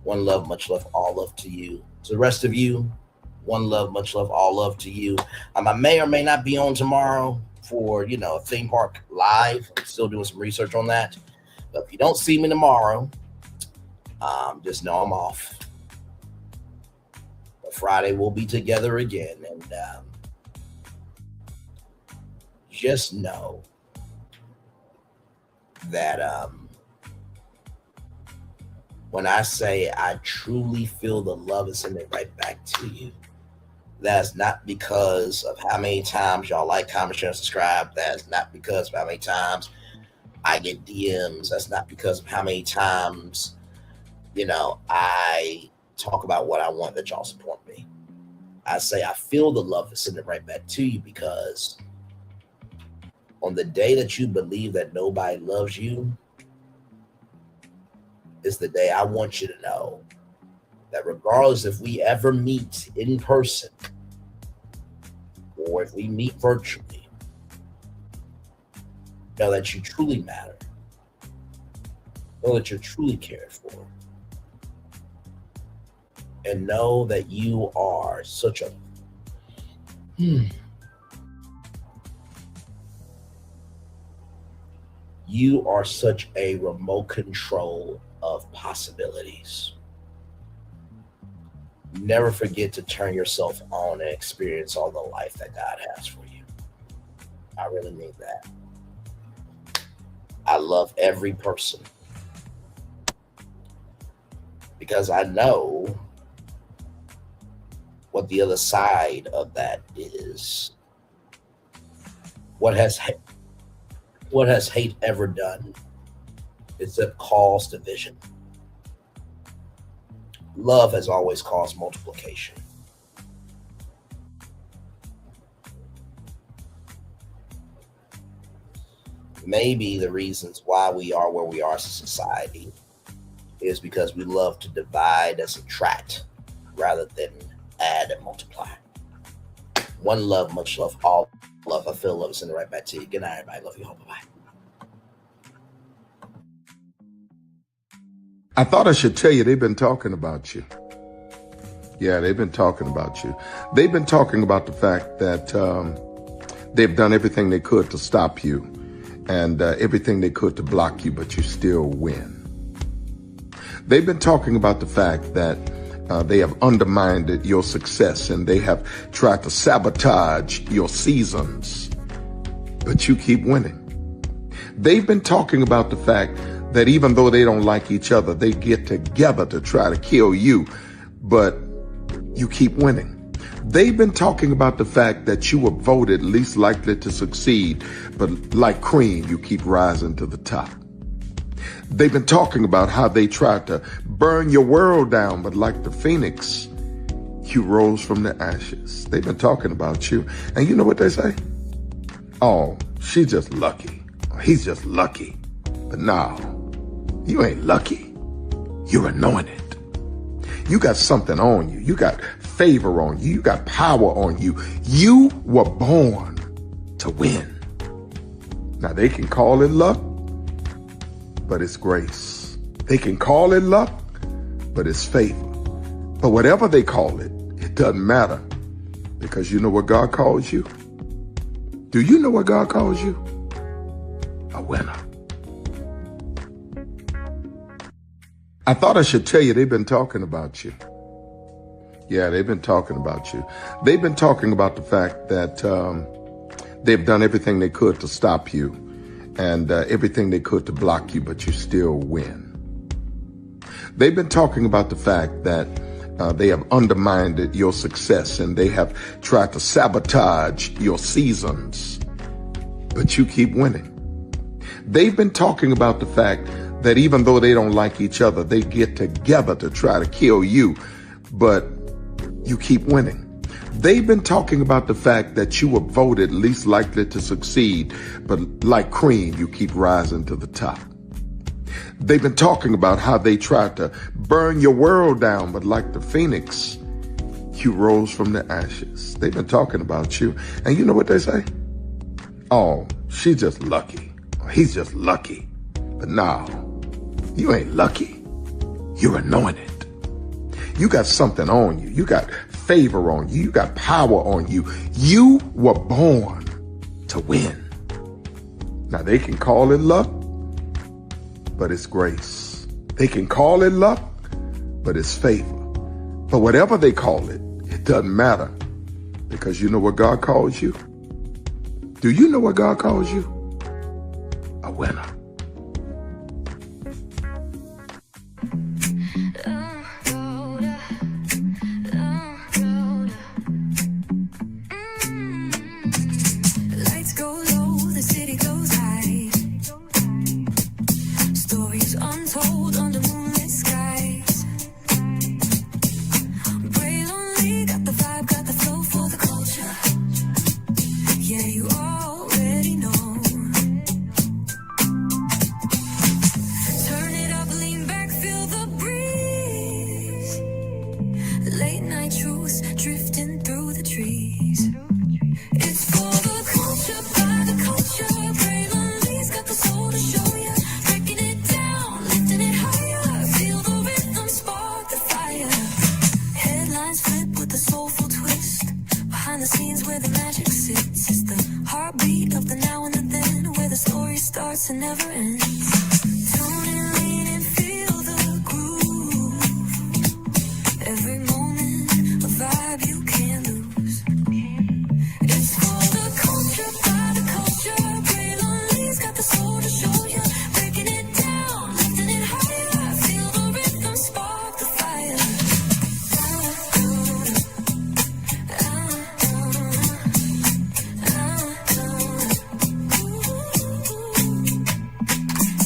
One love, much love, all love to you. To the rest of you, one love, much love, all love to you. I may or may not be on tomorrow for, a theme park live. I'm still doing some research on that. But if you don't see me tomorrow, Just know I'm off. But Friday we'll be together again, and just know that when I say I truly feel the love is sending right back to you, that's not because of how many times y'all like, comment, share, and subscribe. That's not because of how many times I get DMs. That's not because of how many times, I talk about what I want that y'all support me. I say I feel the love is sending right back to you because on the day that you believe that nobody loves you is the day I want you to know that regardless if we ever meet in person or if we meet virtually, know that you truly matter. Know that you're truly cared for. And know that you are such a you are such a remote control of possibilities. Never forget to turn yourself on and experience all the life that God has for you. I really mean that. I love every person because I know what the other side of that is. What has hate ever done except cause division? Love has always caused multiplication. Maybe the reasons why we are where we are as a society is because we love to divide and subtract rather than add and multiply. One love, much love, all love. I feel love is sending right back to you. Good night, everybody. Love you all. Bye-bye. I thought I should tell you they've been talking about you. Yeah, they've been talking about you. They've been talking about the fact that they've done everything they could to stop you and everything they could to block you, but you still win. They've been talking about the fact that they have undermined your success and they have tried to sabotage your seasons, but you keep winning. They've been talking about the fact that even though they don't like each other, they get together to try to kill you, but you keep winning. They've been talking about the fact that you were voted least likely to succeed, but like cream, you keep rising to the top. They've been talking about how they tried to burn your world down, but like the phoenix, you rose from the ashes. They've been talking about you. And you know what they say? Oh, she's just lucky. He's just lucky. But no, you ain't lucky. You're anointed. You got something on you. You got favor on you. You got power on you. You were born to win. Now they can call it luck, but it's grace. They can call it luck, but it's favor. But whatever they call it, it doesn't matter, because you know what God calls you? Do you know what God calls you? A winner. I thought I should tell you they've been talking about you. Yeah, they've been talking about you. They've been talking about the fact that they've done everything they could to stop you and everything they could to block you, but you still win. They've been talking about the fact that they have undermined your success and they have tried to sabotage your seasons, but you keep winning. They've been talking about the fact that even though they don't like each other, they get together to try to kill you, but you keep winning. They've been talking about the fact that you were voted least likely to succeed, but like cream, you keep rising to the top. They've been talking about how they tried to burn your world down, but like the phoenix, you rose from the ashes. They've been talking about you. And you know what they say? Oh, she's just lucky. He's just lucky. But no, you ain't lucky. You're anointed. You got something on you. You got favor on you. You got power on you. You were born to win. Now they can call it luck, but it's grace. They can call it luck, but it's favor. But whatever they call it, it doesn't matter. Because you know what God calls you? Do you know what God calls you? A winner. Lights go low, the city goes high. Stories untold under moonlit skies. Braille only got the vibe, got the flow for the culture. Yeah, you already know. Turn it up, lean back, feel the breeze. Late night truths drifting through the trees. It's for the culture, by the culture. Braylonly's got the soul to show ya. Breaking it down, lifting it higher. Feel the rhythm, spark the fire. Headlines flip with a soulful twist. Behind the scenes where the magic sits. It's the heartbeat of the now and the then, where the story starts and never ends. Tune in, lean in, feel the groove. Every moment, a vibe you can't lose. It's for the culture, by the culture. Braylonly's got the soul to show ya. Breaking it down, lifting it higher. Feel the rhythm, spark the fire.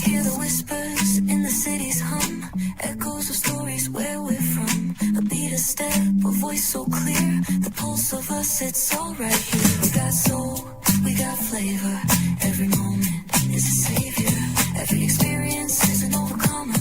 Hear the whispers in the city's hum. Echoes of stories where we're from. A beat, a step, a voice so clear. The pulse of us, it's all right here. We got soul, we got flavor. Every moment is a savior. Every experience is an overcomer.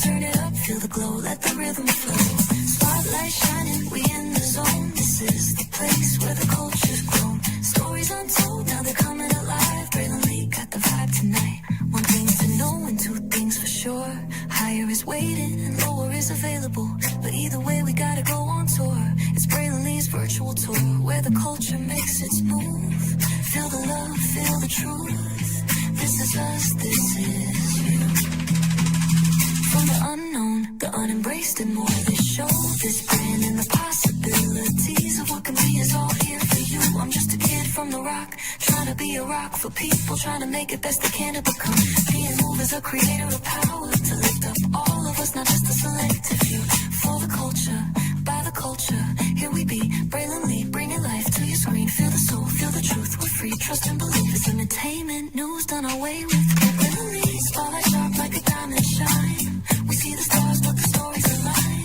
Turn it up, feel the glow, let the rhythm flow. Spotlight shining, we in the zone. This is the place where the culture's grown. Stories untold, now they're coming alive. Braylonly got the vibe tonight. One thing to know and two things for sure. Higher is waiting and lower is available. But either way, we gotta go on tour. It's Braylonly's virtual tour, where the culture makes its move. Feel the love, feel the truth. This is us, this is you. From the unknown, the unembraced and more. This show, this brand, and the possibilities of what can be is all here for you. I'm just a kid from the rock, trying to be a rock for people, trying to make it best they can to become. Being moved as a creator of power to lift up all of us, not just a selective few. For the culture, by the culture, here we be. Braylonly, bringing life to your screen. Feel the soul, feel the truth. We're free, trust and believe. It's entertainment, news done our way with. Braylonly, spotlight sharp like a diamond shine. We see the stars, but the stories align.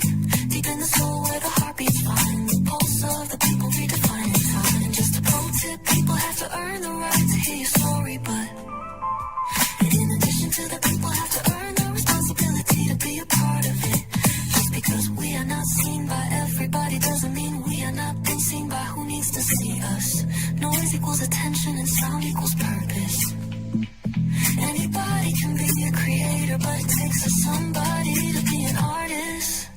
Deep in the soul, where the heartbeats find. The pulse of the people redefining time. And just a pro tip, people have to earn the right to hear your story, but in addition to that, people have to earn the responsibility to be a part of it. Just because we are not seen by everybody doesn't mean we are not been seen by who needs to see us. Noise equals attention and sound equals purpose. Anybody can be a creator, but it takes a somebody to be an artist.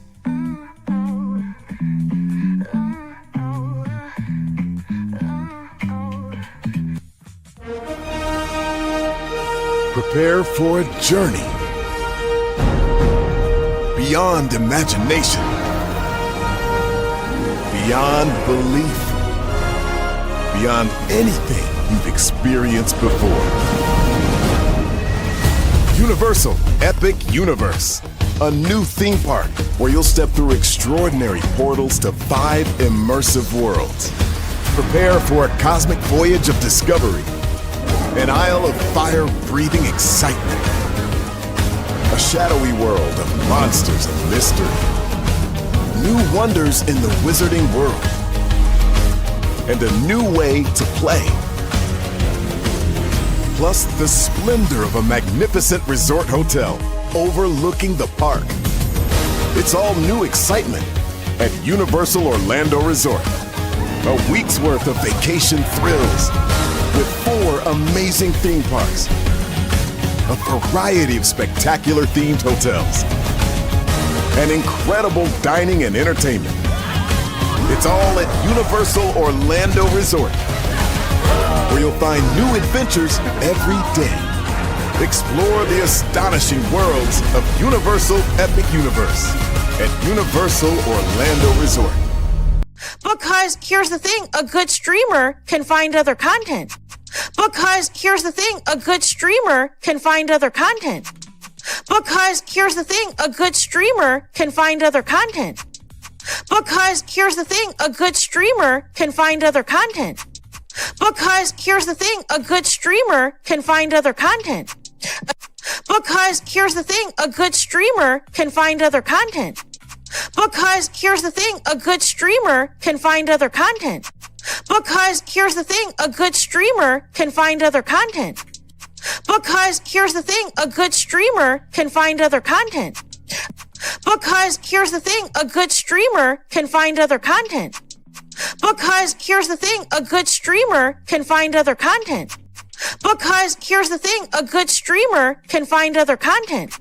Prepare for a journey beyond imagination, beyond belief, beyond anything you've experienced before. Universal Epic Universe, a new theme park where you'll step through extraordinary portals to 5 immersive worlds. Prepare for a cosmic voyage of discovery, an isle of fire-breathing excitement, a shadowy world of monsters and mystery, new wonders in the wizarding world, and a new way to play. Plus the splendor of a magnificent resort hotel overlooking the park. It's all new excitement at Universal Orlando Resort. A week's worth of vacation thrills with 4 amazing theme parks, a variety of spectacular themed hotels, and incredible dining and entertainment. It's all at Universal Orlando Resort, where you'll find new adventures every day. Explore the astonishing worlds of Universal Epic Universe at Universal Orlando Resort. Because here's the thing, a good streamer can find other content. Because here's the thing, a good streamer can find other content. Because here's the thing, a good streamer can find other content. Because here's the thing, a good streamer can find other content. Because here's the thing, a good streamer can find other content. Because here's the thing, a good streamer can find other content. Because here's the thing, a good streamer can find other content. Because here's the thing, a good streamer can find other content. Because here's the thing, a good streamer can find other content. Because here's the thing, a good streamer can find other content. Because here's the thing, a good streamer can find other content. Because here's the thing, a good streamer can find other content.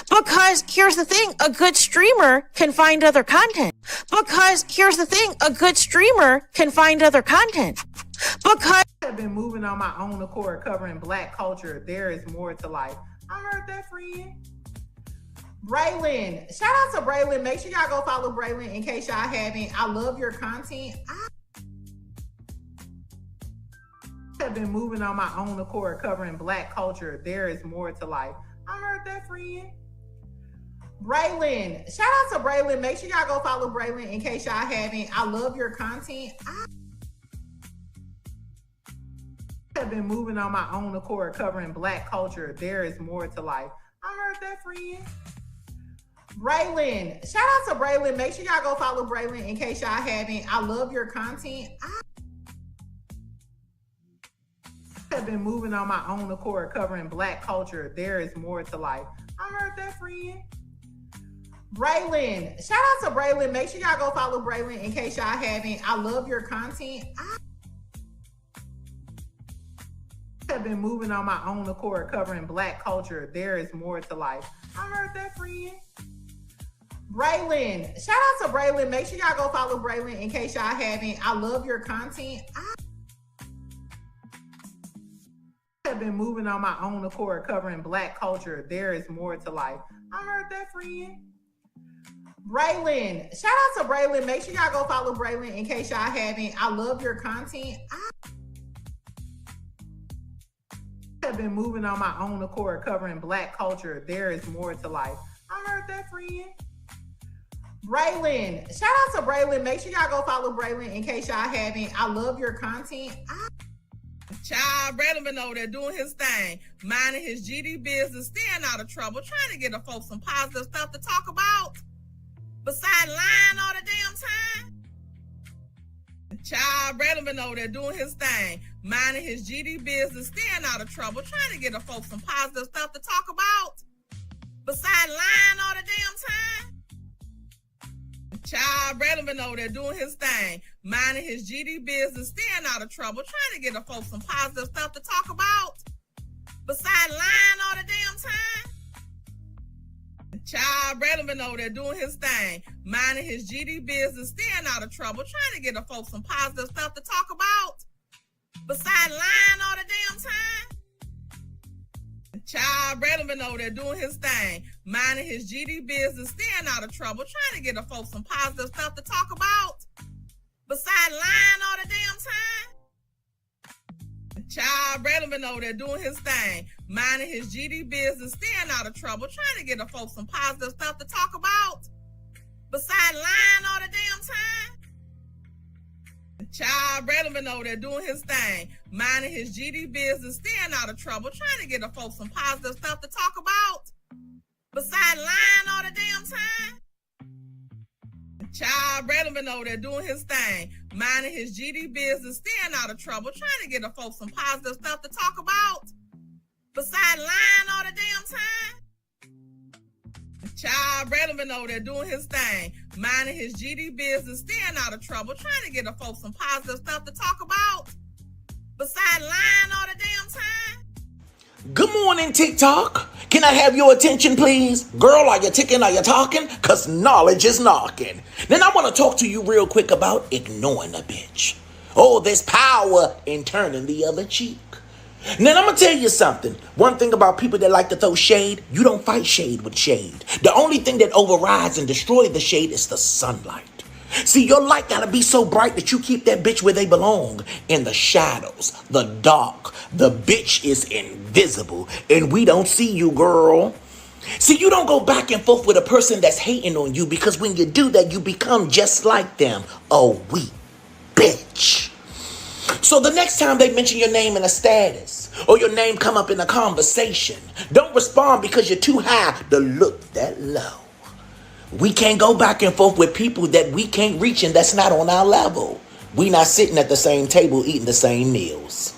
Because here's the thing, a good streamer can find other content. Because here's the thing, a good streamer can find other content. Because I've been moving on my own accord, covering Black culture. There is more to life. I heard that, friend. Braylon, shout out to Braylon. Make sure y'all go follow Braylon in case y'all haven't. I love your content. I have been moving on my own accord, covering Black culture. There is more to life. I heard that, friend. Braylon, shout out to Braylon. Make sure y'all go follow Braylon in case y'all haven't. I love your content. I have been moving on my own accord, covering Black culture. There is more to life. I heard that, friend. Braylon, shout out to Braylon. Make sure y'all go follow Braylon in case y'all haven't. I love your content. I have been moving on my own accord, covering Black culture. There is more to life. I heard that, friend. Braylon, shout out to Braylon. Make sure y'all go follow Braylon in case y'all haven't. I love your content. I have been moving on my own accord, covering Black culture. There is more to life. I heard that, friend. Braylon, shout out to Braylon. Make sure y'all go follow Braylon in case y'all haven't. I love your content. I have been moving on my own accord, covering Black culture. There is more to life. I heard that, friend. Braylon, shout out to Braylon. Make sure y'all go follow Braylon in case y'all haven't. I love your content. I have been moving on my own accord, covering Black culture. There is more to life. I heard that, friend. Braylon, shout out to Braylon. Make sure y'all go follow Braylon in case y'all haven't. I love your content. Child, Braylon been over there doing his thing, minding his GD business, staying out of trouble, trying to get the folks some positive stuff to talk about. Besides lying all the damn time. Child, Braylon been over there doing his thing, minding his GD business, staying out of trouble, trying to get the folks some positive stuff to talk about. Besides lying all the damn time. Child, Braylon been over there doing his thing, minding his GD business, staying out of trouble, trying to get the folks some positive stuff to talk about. Besides lying all the damn time. Child, Braylon been over there doing his thing, minding his GD business, staying out of trouble, trying to get the folks some positive stuff to talk about. Besides lying all the damn time. Child, Braylon been over there doing his thing, minding his GD business, staying out of trouble, trying to get the folks some positive stuff to talk about. Besides lying all the damn time. Child, Braylon been over there doing his thing, minding his GD business, staying out of trouble, trying to get the folks some positive stuff to talk about. Besides lying all the damn time. Child, Braylon been over there doing his thing, minding his GD business, staying out of trouble, trying to get the folks some positive stuff to talk about. Besides lying all the damn time. Child, Braylon been over there doing his thing, minding his GD business, staying out of trouble, trying to get the folks some positive stuff to talk about. Besides lying all the damn time. Child, Braylon been over there doing his thing, minding his GD business, staying out of trouble, trying to get the folks some positive stuff to talk about. Besides lying all the damn time. Good morning, TikTok. Can I have your attention, please? Girl, are you ticking? Are you talking? Because knowledge is knocking. Then I want to talk to you real quick about ignoring a bitch. Oh, there's power in turning the other cheek. Now, I'm going to tell you something. One thing about people that like to throw shade, you don't fight shade with shade. The only thing that overrides and destroys the shade is the sunlight. See, your light got to be so bright that you keep that bitch where they belong. In the shadows, the dark. The bitch is invisible, and we don't see you, girl. See, you don't go back and forth with a person that's hating on you, because when you do that, you become just like them. A weak bitch. So the next time they mention your name in a status, or your name come up in a conversation, don't respond because you're too high to look that low. We can't go back and forth with people that we can't reach and that's not on our level. We not sitting at the same table eating the same meals.